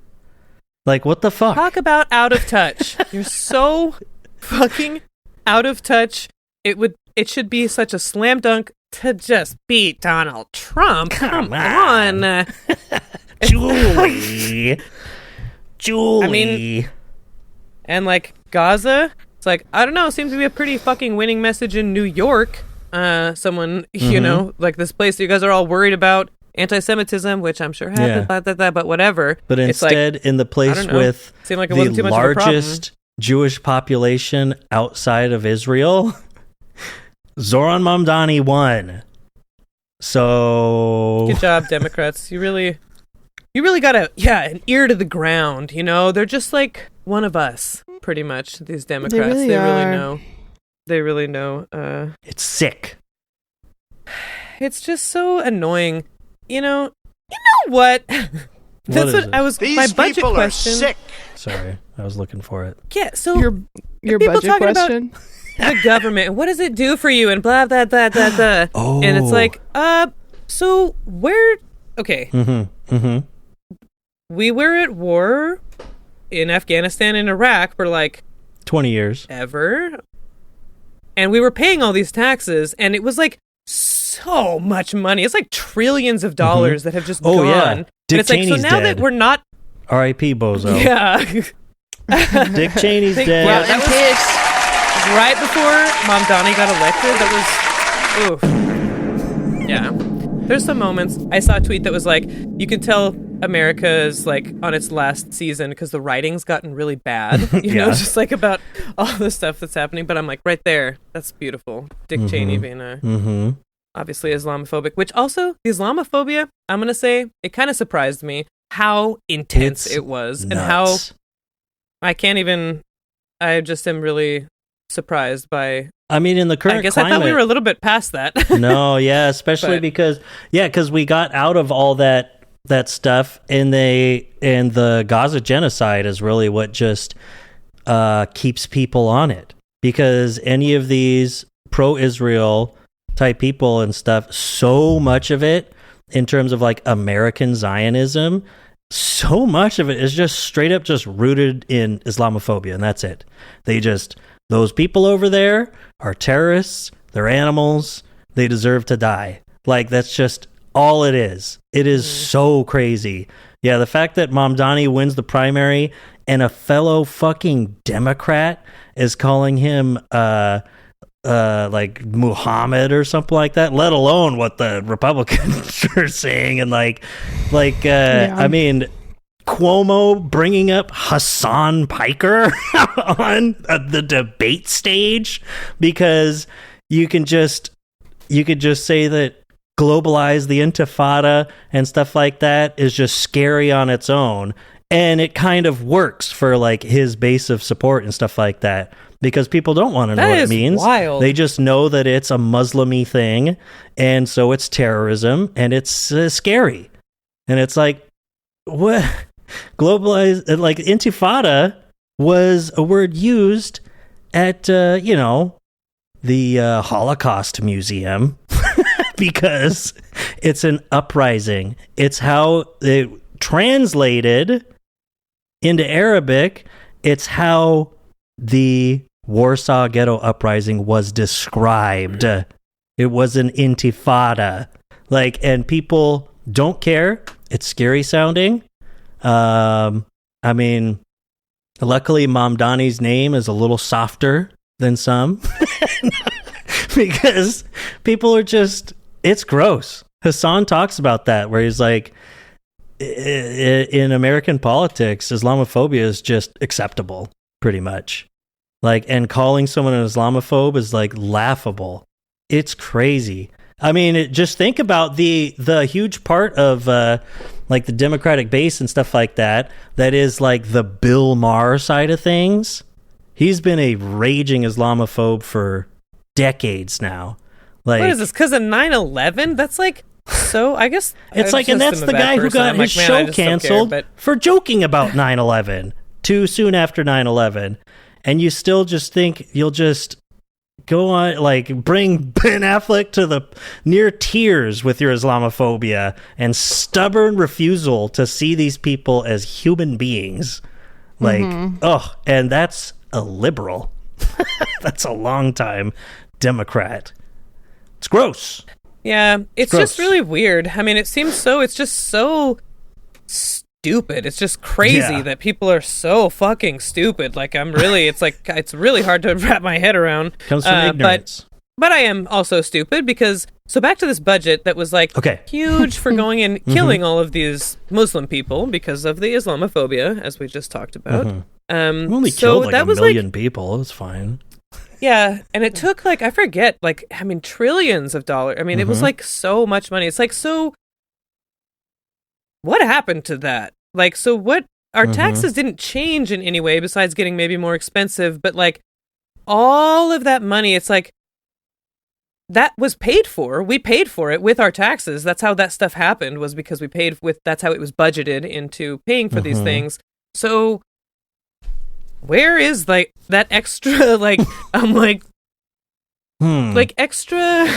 B: Like, what the fuck?
C: Talk about out of touch. You're so fucking out of touch. It should be such a slam dunk to just beat Donald Trump. Come on.
B: Julie.
C: I mean, and like Gaza, it's like, I don't know, seems to be a pretty fucking winning message in New York. Someone, you know, like this place that you guys are all worried about. Anti-Semitism, which I'm sure happens, but whatever.
B: But instead, like, in the place with
C: like
B: the largest Jewish population outside of Israel, Zoran Mamdani won. So
C: Good job, Democrats. You really got an ear to the ground. You know, they're just like one of us, pretty much. These Democrats,
D: really
C: they really
D: are.
C: know. They really know.
B: it's sick.
C: It's just so annoying. You know what? That's
B: is
C: what
B: it?
C: I was.
A: These
C: my budget
A: people
C: question.
A: are sick.
B: Sorry, I was looking for it.
C: Yeah. So
D: Your
C: people
D: budget
C: talking about-
D: question?
C: the government, what does it do for you, and blah blah blah blah blah.
B: Oh.
C: And it's like, so where? Okay, we were at war in Afghanistan and Iraq for like
B: 20 years.
C: ever, and we were paying all these taxes, and it was like so much money. It's like trillions of dollars that have just
B: Oh,
C: gone.
B: yeah.
C: And
B: Dick
C: it's like, so
B: Cheney's
C: now
B: dead.
C: that we're not,
B: R.I.P. Bozo.
C: yeah.
B: Dick Cheney's
C: Thank-
B: dead.
C: yeah, that was right before Mom Donnie got elected. That was, oof. Yeah. There's some moments. I saw a tweet that was like, you can tell America's like on its last season because the writing's gotten really bad. You know,
B: Yeah.
C: just like about all the stuff that's happening. But I'm like, right there, that's beautiful. Dick Cheney being obviously Islamophobic, which also the Islamophobia, I'm gonna say, it kind of surprised me how intense
B: It's
C: it was and how
B: nuts.
C: I just am really surprised by.
B: I mean, in the current
C: I guess
B: climate,
C: I thought we were a little bit past that.
B: no, yeah, especially
C: But-
B: because we got out of all that stuff, and the Gaza genocide is really what just keeps people on it, because any of these pro-Israel type people and stuff, so much of it in terms of like American Zionism, so much of it is just straight up just rooted in Islamophobia, and that's it. Those people over there are terrorists, they're animals, they deserve to die. Like, that's just all it is. It is so crazy. Yeah, the fact that Mamdani wins the primary and a fellow fucking Democrat is calling him like Muhammad or something like that, let alone what the Republicans are saying, and I mean, Cuomo bringing up Hassan Piker on the debate stage, because you could just say that globalize the Intifada and stuff like that is just scary on its own, and it kind of works for like his base of support and stuff like that, because people don't want to know
C: That
B: what it
C: is
B: means.
C: wild.
B: They just know that it's a Muslim-y thing, and so it's terrorism, and it's scary. And it's like, what? Globalized, like Intifada was a word used at, the Holocaust Museum because it's an uprising. It's how it translated into Arabic. It's how the Warsaw Ghetto Uprising was described. It was an intifada. Like, and people don't care. It's scary sounding. I mean, luckily Mamdani's name is a little softer than some because people are just, it's gross. Hassan talks about that, where he's like, in American politics, Islamophobia is just acceptable, pretty much. Like, and calling someone an Islamophobe is like laughable. It's crazy. I mean, just think about the huge part of like the Democratic base and stuff like that. That is like the Bill Maher side of things. He's been a raging Islamophobe for decades now. Like,
C: What is this? Because of 9/11? That's like so. I guess
B: it's like, and that's the guy who got his show canceled for joking about 9/11 too soon after 9/11, and you still just think you'll just go on, like, bring Ben Affleck to the near tears with your Islamophobia and stubborn refusal to see these people as human beings. Like, and that's a liberal. That's a long time Democrat. It's gross.
C: Yeah, it's
B: gross.
C: just really weird. I mean, it's just so stupid. It's just crazy
B: Yeah.
C: that people are so fucking stupid. Like, it's really hard to wrap my head around.
B: Comes from ignorance.
C: But I am also stupid because, so back to this budget that was like
B: Okay.
C: huge for going and killing all of these Muslim people because of the Islamophobia, as we just talked about.
B: We only
C: so
B: killed like
C: that
B: a
C: was
B: million people. It's fine.
C: Yeah, and it took like I forget, like I mean, trillions of dollars. I mean, it was like so much money. It's like so. What happened to that? Like, so what? Our taxes didn't change in any way besides getting maybe more expensive, but like all of that money, it's like that was paid for. We paid for it with our taxes. That's how that stuff happened, was because we paid with, that's how it was budgeted into paying for these things. So where is like that extra, like, I'm like extra,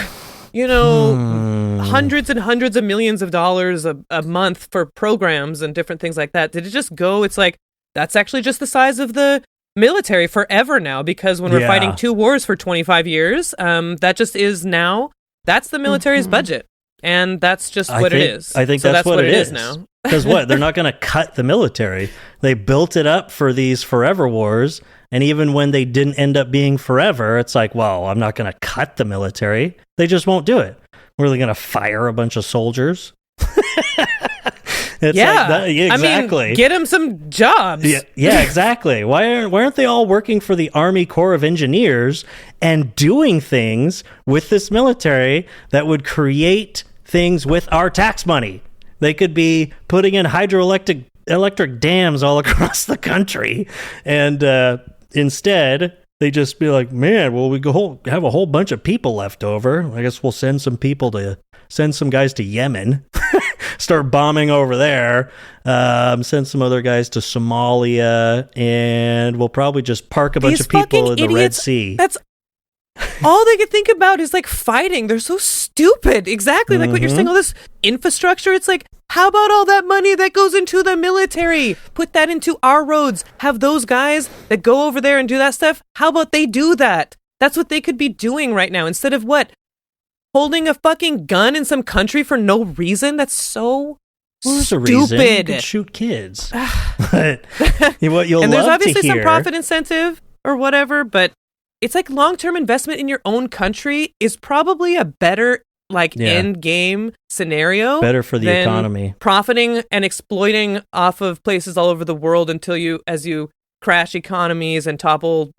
C: hundreds and hundreds of millions of dollars a month for programs and different things like that. Did it just go? It's like, that's actually just the size of the military forever now, because when we're fighting 2 wars for 25 years, that just is now, that's the military's budget. And that's just what it is.
B: I think
C: so
B: that's what it is
C: now.
B: Because what? They're not going to cut the military. They built it up for these forever wars. And even when they didn't end up being forever, it's like, well, I'm not going to cut the military. They just won't do it. We're going to fire a bunch of soldiers. It's like that, exactly.
C: I mean, get them some jobs.
B: Yeah, exactly. Why aren't they all working for the Army Corps of Engineers and doing things with this military that would create things with our tax money? They could be putting in hydroelectric dams all across the country, and instead they just be like, man, well, we have a whole bunch of people left over. I guess we'll send some guys to Yemen. Start bombing over there, send some other guys to Somalia, and we'll probably just park a bunch of people in the Red Sea.
C: That's all they can think about is like fighting. They're so stupid. Exactly like what you're saying, all this infrastructure. It's like, how about all that money that goes into the military? Put that into our roads. Have those guys that go over there and do that stuff. How about they do that? That's what they could be doing right now, instead of what? Holding a fucking gun in some country for no reason? That's so
B: There's
C: stupid.
B: a reason. You could shoot kids. But what you'll
C: and there's
B: love
C: obviously
B: to hear,
C: some profit incentive or whatever, but it's like long-term investment in your own country is probably a better end game scenario.
B: Better for the
C: than
B: economy.
C: Profiting and exploiting off of places all over the world as you crash economies and topple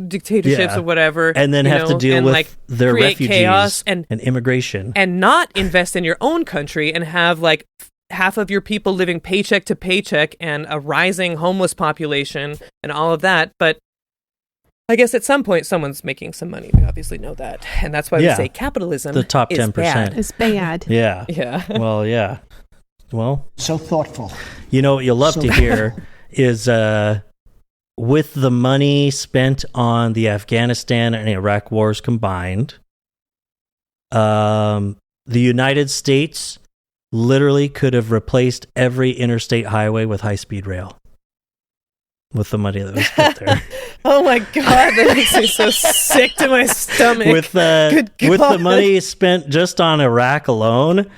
C: dictatorships or whatever,
B: and then have to deal with their refugees
C: chaos and
B: immigration,
C: and not invest in your own country and have like half of your people living paycheck to paycheck and a rising homeless population and all of that. But I guess at some point someone's making some money. We obviously know that, and that's why we say capitalism.
B: The top 10%
D: is bad.
B: Yeah. Well, yeah. Well,
A: so thoughtful.
B: You know what you'll love to hear is with the money spent on the Afghanistan and Iraq wars combined, the United States literally could have replaced every interstate highway with high-speed rail with the money that was put there.
C: Oh my God, that makes me so sick to my stomach.
B: With the money spent just on Iraq alone,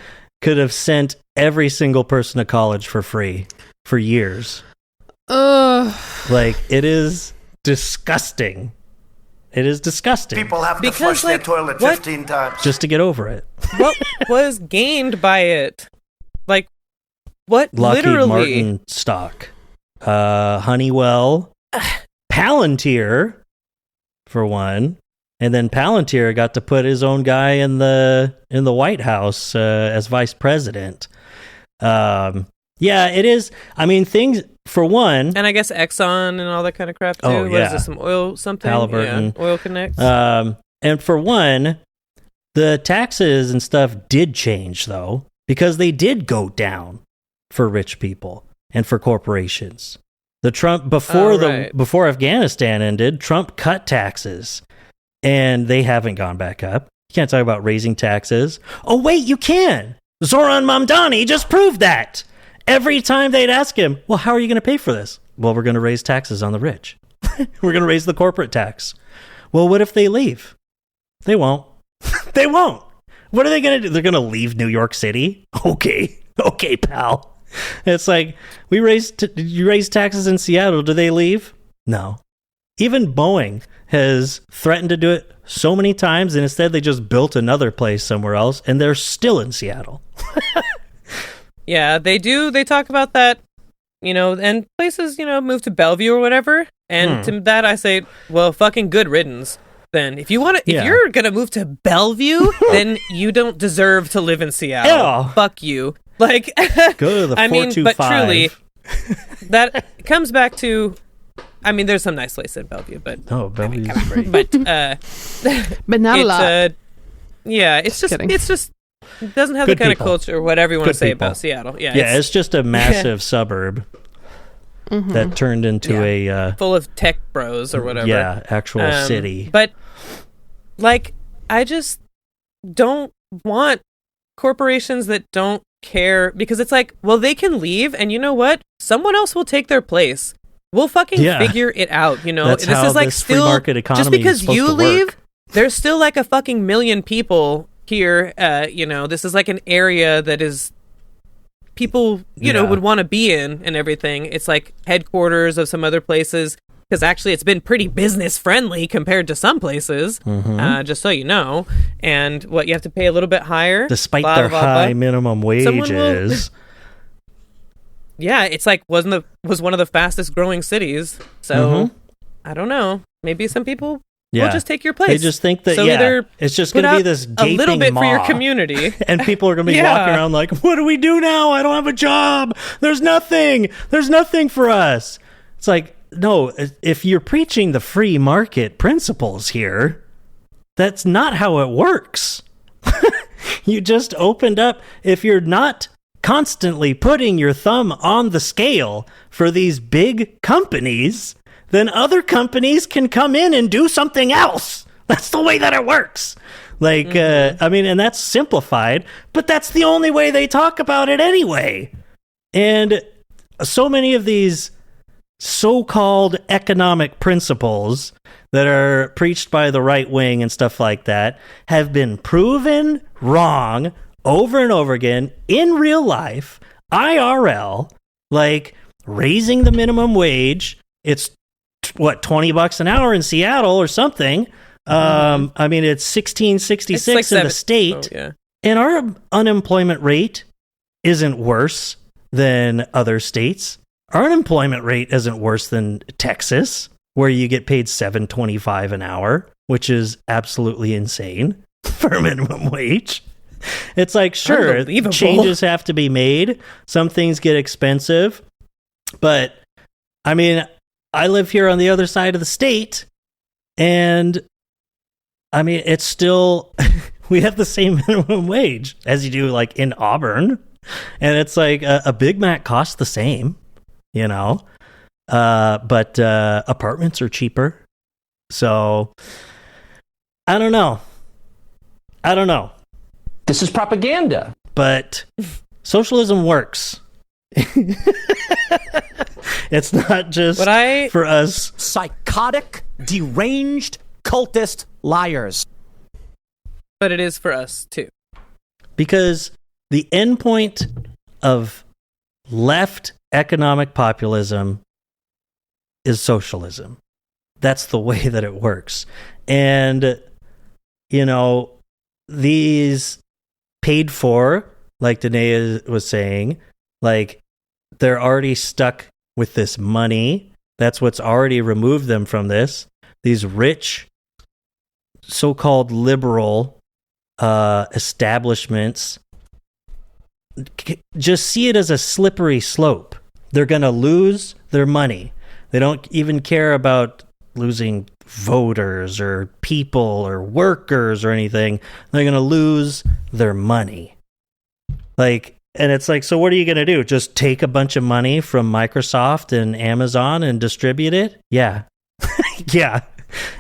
B: could have sent every single person to college for free for years. Like, it is disgusting. It is disgusting.
A: People have to flush their toilet 15 times.
B: Just to get over it.
C: What was gained by it? Like, what
B: Lockheed
C: literally?
B: Martin stock. Honeywell. Palantir, for one. And then Palantir got to put his own guy in the White House as vice president. Yeah, it is. I mean, things, for one...
C: And I guess Exxon and all that kind of crap, too.
B: Oh, yeah.
C: What is this, some oil something?
B: Halliburton.
C: Yeah, Oil Connects.
B: And for one, the taxes and stuff did change, though, because they did go down for rich people and for corporations. The Trump, before Afghanistan ended, Trump cut taxes, and they haven't gone back up. You can't talk about raising taxes. Oh, wait, you can! Zoran Mamdani just proved that! Every time they'd ask him, well, how are you going to pay for this? Well, we're going to raise taxes on the rich. We're going to raise the corporate tax. Well, what if they leave? They won't. They won't. What are they going to do? They're going to leave New York City? Okay, pal. It's like, you raise taxes in Seattle. Do they leave? No. Even Boeing has threatened to do it so many times, and instead they just built another place somewhere else, and they're still in Seattle.
C: Yeah, they do. They talk about that, and places, move to Bellevue or whatever. And to that I say, well, fucking good riddance. Then if you're gonna move to Bellevue, then you don't deserve to live in Seattle.
B: Ew.
C: Fuck you. Like,
B: Go to the 425.
C: but truly, that comes back to. I mean, there's some nice places in Bellevue, but
B: Bellevue's great.
C: but
D: But not a lot.
C: It's just
D: kidding.
C: it doesn't have
B: Good
C: the kind
B: people.
C: of culture or whatever you want
B: Good
C: to say
B: people.
C: about Seattle. Yeah,
B: Yeah, it's just a massive suburb that turned into a
C: full of tech bros or whatever.
B: actual city.
C: But like, I just don't want corporations that don't care, because it's like, well, they can leave, and you know what? Someone else will take their place. We'll fucking figure it out. You know,
B: That's
C: this
B: how
C: is like
B: this free
C: still
B: market economy
C: just because
B: is supposed
C: you
B: to
C: leave.
B: work.
C: There's still like a fucking million people here. This is like an area that is people, would want to be in and everything. It's like headquarters of some other places, because actually it's been pretty business friendly compared to some places, just so you know. And what, you have to pay a little bit higher?
B: Despite
C: blah,
B: their
C: blah,
B: high
C: blah.
B: minimum wages.
C: Yeah, it's like was one of the fastest growing cities. So I don't know. Maybe some people will just take your place.
B: They just think that,
C: either
B: it's just
C: put
B: going to be
C: out
B: this gaping
C: a little bit
B: maw.
C: for your community.
B: And people are going to be walking around like, what do we do now? I don't have a job. There's nothing. There's nothing for us. It's like, no, if you're preaching the free market principles here, that's not how it works. You just opened up. If you're not constantly putting your thumb on the scale for these big companies, then other companies can come in and do something else. That's the way that it works. Like, and that's simplified, but that's the only way they talk about it anyway. And so many of these so-called economic principles that are preached by the right wing and stuff like that have been proven wrong over and over again in real life, IRL, like raising the minimum wage. It's $20 an hour in Seattle or something. I mean, it's $16.66
C: like
B: in the state. And our unemployment rate isn't worse than other states. Our unemployment rate isn't worse than Texas, where you get paid $7.25 an hour, which is absolutely insane for minimum wage. It's like, sure, changes have to be made. Some things get expensive. But, I mean, I live here on the other side of the state, and, I mean, it's still, we have the same minimum wage as you do, like, in Auburn. And it's like, a Big Mac costs the same, but apartments are cheaper. So, I don't know.
I: This is propaganda.
B: But socialism works. It's not just for us.
I: Psychotic, deranged, cultist liars.
C: But it is for us, too.
B: Because the endpoint of left economic populism is socialism. That's the way that it works. And, these paid for, like Danae was saying, like they're already stuck with this money. That's what's already removed them from this. These rich, so-called liberal establishments just see it as a slippery slope. They're going to lose their money. They don't even care about losing voters or people or workers or anything. They're going to lose their money. Like, and it's like, so what are you going to do? Just take a bunch of money from Microsoft and Amazon and distribute it? Yeah. Yeah.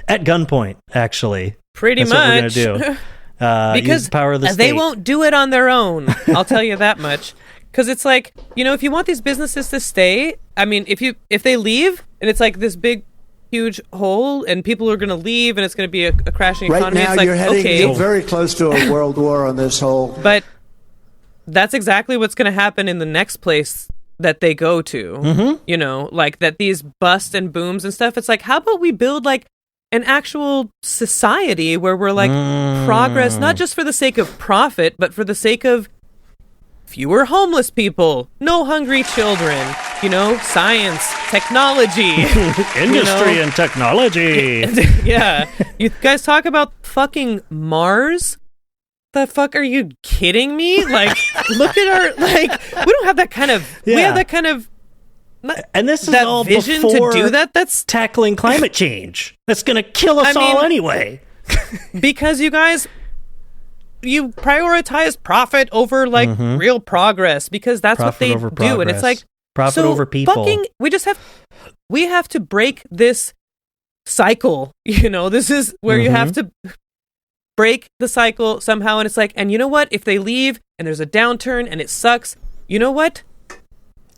B: At gunpoint, actually.
C: Pretty
B: That's
C: much.
B: what we're going to do.
C: Because
B: use the power of the state.
C: They won't do it on their own. I'll tell you that much. Because it's like, if you want these businesses to stay, I mean, if they leave and it's like this big, huge hole and people are going to leave and it's going to be a crashing economy,
J: Right now,
C: it's like,
J: you're heading
C: okay.
J: very close to a world war on this whole.
C: But that's exactly what's going to happen in the next place that they go to. Like that these bust and booms and stuff. It's like, how about we build like an actual society where we're like progress, not just for the sake of profit, but for the sake of fewer homeless people, no hungry children, science, technology,
B: Industry and technology.
C: yeah. You guys talk about fucking Mars? The fuck, are you kidding me? Like, look at our, like, we don't have that kind of, we
B: Yeah.
C: have that kind of,
B: And this is
C: that
B: all
C: vision
B: before
C: to do that. That's
B: tackling climate change. That's going to kill us
C: I mean-
B: all anyway.
C: because you guys, you prioritize profit over like real progress, because that's
B: Profit
C: what they
B: over
C: do. And it's
B: progress.
C: like,
B: Profit
C: so
B: over people.
C: fucking, we have to break this cycle. This is where you have to break the cycle somehow. And it's like, and you know what? If they leave and there's a downturn and it sucks, you know what?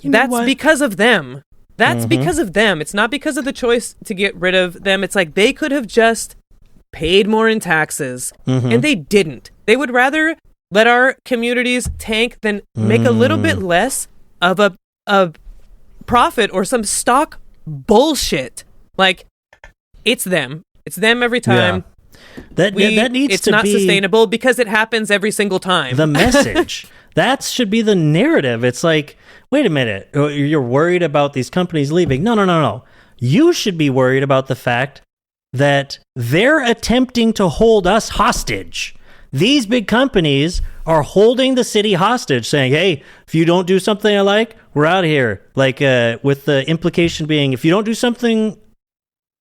C: That's because of them. That's because of them. It's not because of the choice to get rid of them. It's like they could have just paid more in taxes, and they didn't. They would rather let our communities tank than make a little bit less of a profit or some stock bullshit. Like, it's them. It's them every time.
B: That needs
C: it's
B: to
C: not
B: be
C: sustainable because it happens every single time.
B: the message. That should be the narrative. It's like, wait a minute, you're worried about these companies leaving. No. You should be worried about the fact that they're attempting to hold us hostage. These big companies are holding the city hostage, saying, hey, if you don't do something I like, we're out of here. Like, with the implication being, if you do something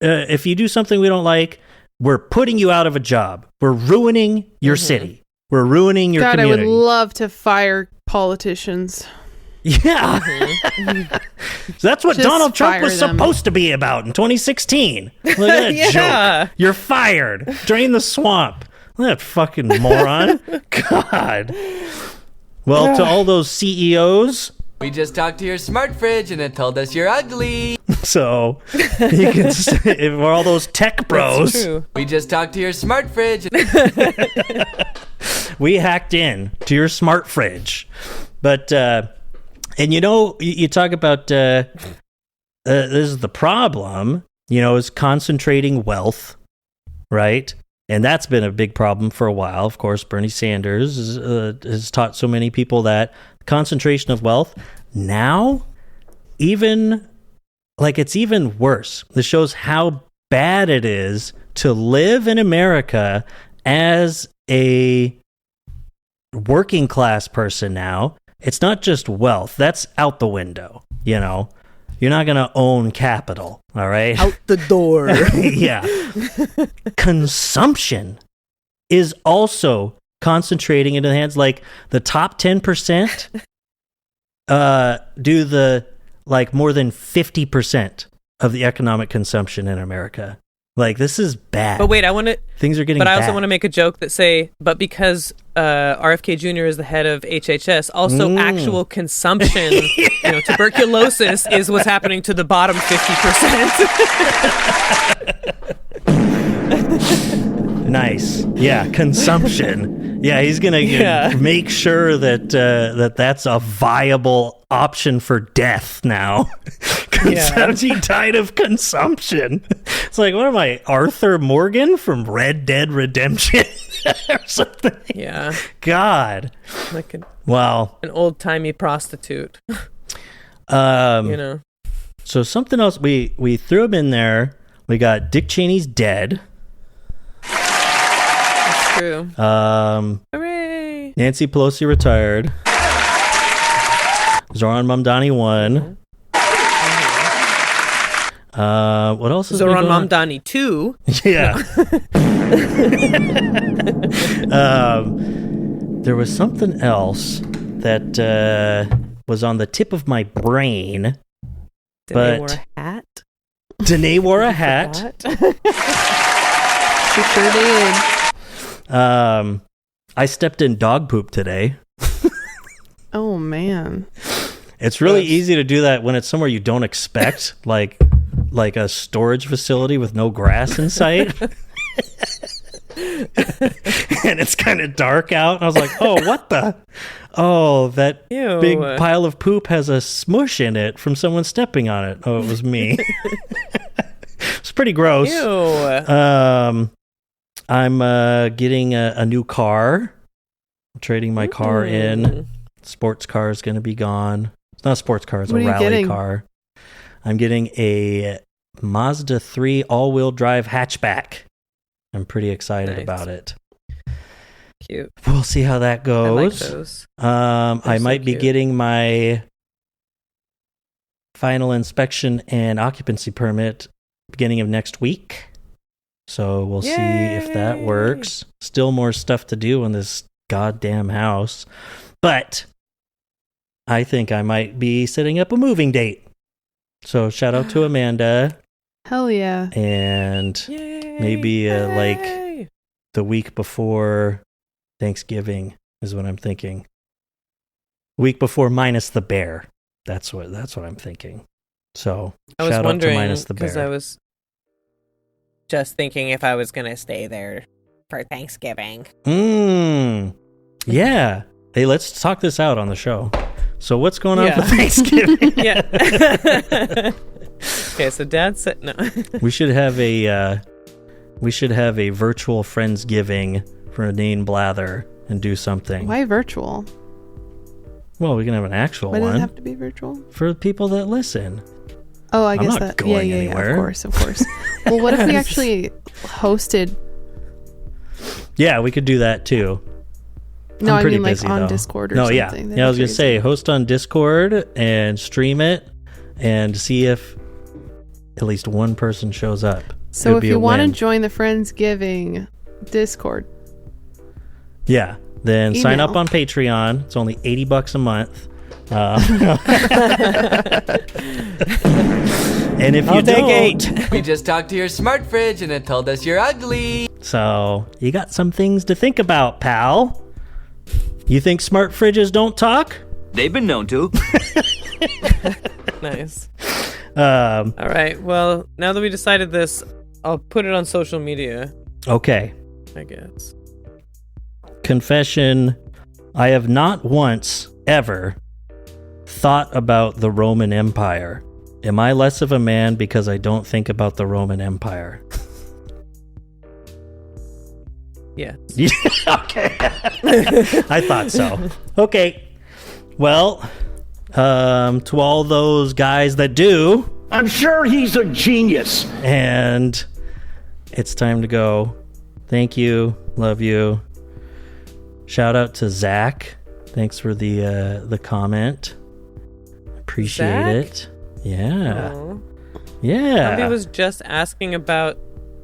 B: we don't like, we're putting you out of a job. We're ruining your city. We're ruining your
D: God,
B: community.
D: I would love to fire politicians.
B: Yeah. That's what
D: Just
B: Donald Trump
D: fire
B: was
D: them.
B: supposed to be about in 2016. Look at that
C: Yeah.
B: joke. You're fired. Drain the swamp. That fucking moron. God. Well, to all those CEOs,
K: We just talked to your smart fridge and it told us you're ugly.
B: so you can say, for all those tech bros,
C: That's true.
K: We just talked to your smart fridge.
B: we hacked in to your smart fridge. But, and you talk about, this is the problem, is concentrating wealth, right? And that's been a big problem for a while. Of course, Bernie Sanders has taught so many people that concentration of wealth. Now, it's even worse. This shows how bad it is to live in America as a working class person now. It's not just wealth. That's out the window, You're not going to own capital, all right?
C: Out the door.
B: Yeah. Consumption is also concentrating into the hands. Like, the top 10% do the, more than 50% of the economic consumption in America. Like, this is bad.
C: But wait,
B: Things are getting
C: But
B: bad.
C: I also want to make a joke that say, but because RFK Jr. is the head of HHS, also actual consumption, tuberculosis is what's happening to the bottom 50%.
B: Nice. Yeah, consumption. Yeah, he's going to make sure that that's a viable option for death now. He died of consumption. It's like, what am I, Arthur Morgan from Red Dead Redemption or something?
C: Yeah.
B: God.
C: Like an old-timey prostitute.
B: So something else, we threw him in there. We got Dick Cheney's dead.
C: That's true. Hooray!
B: Nancy Pelosi retired. Zoran Mamdani won. What else is
C: Zoran Mamdani 2.
B: Yeah. There was something else that was on the tip of my brain.
C: Danae wore a hat.
B: Danae wore a hat.
D: She sure did.
B: I stepped in dog poop today.
D: Oh, man.
B: It's really easy to do that when it's somewhere you don't expect, like a storage facility with no grass in sight. And it's kind of dark out. And I was like, oh, what the? Oh, that
C: Ew.
B: big pile of poop has a smush in it from someone stepping on it. Oh, it was me. It's pretty gross.
C: Ew.
B: I'm getting a new car. I'm trading my car in. Sports car is going to be gone. It's not a sports car, it's
D: What
B: a
D: are you
B: rally
D: getting?
B: car. I'm getting a Mazda 3 all-wheel drive hatchback. I'm pretty excited
C: Nice.
B: about it.
C: Cute.
B: We'll see how that
C: I like
B: goes.
C: those.
B: I
C: They're so
B: might be
C: cute.
B: getting my final inspection and occupancy permit beginning of next week. So we'll see if that
C: Yay!
B: works. Still more stuff to do in this goddamn house. But I think I might be setting up a moving date. So shout out to Amanda.
D: Hell yeah.
B: And
C: Yay!
B: maybe like
C: Yay!
B: the week before Thanksgiving is what I'm thinking. Week before minus the bear. That's what I'm thinking. So
C: I was
B: shout out to
C: wondering
B: minus the
C: because
B: bear.
C: I was just thinking if I was gonna stay there for Thanksgiving.
B: Yeah. Hey, let's talk this out on the show. So what's going on
C: Yeah.
B: for Thanksgiving?
C: Yeah. Okay, so Dad said no.
B: we should have a virtual Friendsgiving for Nadine Blather and do something.
D: Why virtual?
B: Well, we can have an actual
D: Why does
B: one
D: it have to be virtual?
B: for people that listen.
D: Oh, I
B: I'm
D: guess
B: not
D: that.
B: going
D: yeah,
B: anywhere.
D: of course. Well, what if we actually hosted?
B: Yeah, we could do that too.
D: No,
B: I'm
D: I
B: pretty
D: mean like
B: busy,
D: on
B: though.
D: Discord or
B: no,
D: something.
B: yeah.
D: That'd
B: Yeah, I
D: be
B: was going to say,
D: crazy.
B: host on Discord and stream it and see if at least one person shows up. It
D: So
B: would
D: if
B: be
D: you
B: a
D: want to
B: win.
D: join the Friendsgiving Discord,
B: Yeah, then sign
D: Email.
B: up on Patreon. It's only $80 a month. And if you
C: I'll take
B: don't,
C: 8.
K: We just talked to your smart fridge and it told us you're ugly.
B: so you got some things to think about, pal. You think smart fridges don't talk?
H: They've been known to.
C: Nice.
B: Um,
C: All right. Well, now that we decided this, I'll put it on social media,
B: okay.
C: I guess.
B: Confession: I have not once ever thought about the Roman Empire. Am I less of a man because I don't think about the Roman Empire?
C: Yeah.
B: Okay. I thought so. Okay. Well, to all those guys that do,
I: I'm sure he's a genius.
B: and it's time to go. Thank you. Love you. Shout out to Zach. Thanks for the comment. Appreciate
C: Zach?
B: it. Yeah.
C: Aw.
B: Yeah.
C: Somebody was just asking about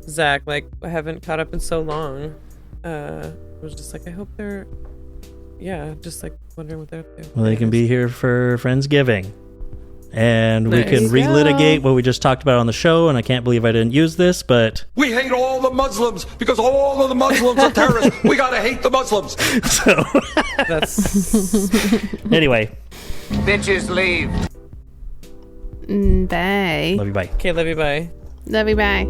C: Zach. Like, I haven't caught up in so long. I was just like, I hope they're. Yeah, just like wondering what they're up to.
B: Well, they can be here for Friendsgiving. And we
C: Nice.
B: can
C: There you
B: relitigate
C: go.
B: what we just talked about on the show, and I can't believe I didn't use this, but
G: We hate all the Muslims because all of the Muslims are terrorists. We gotta hate the Muslims.
B: so
C: That's.
B: anyway,
H: Bitches leave.
D: bye.
B: love you, bye.
C: Okay, love you, bye.
D: Love you, bye.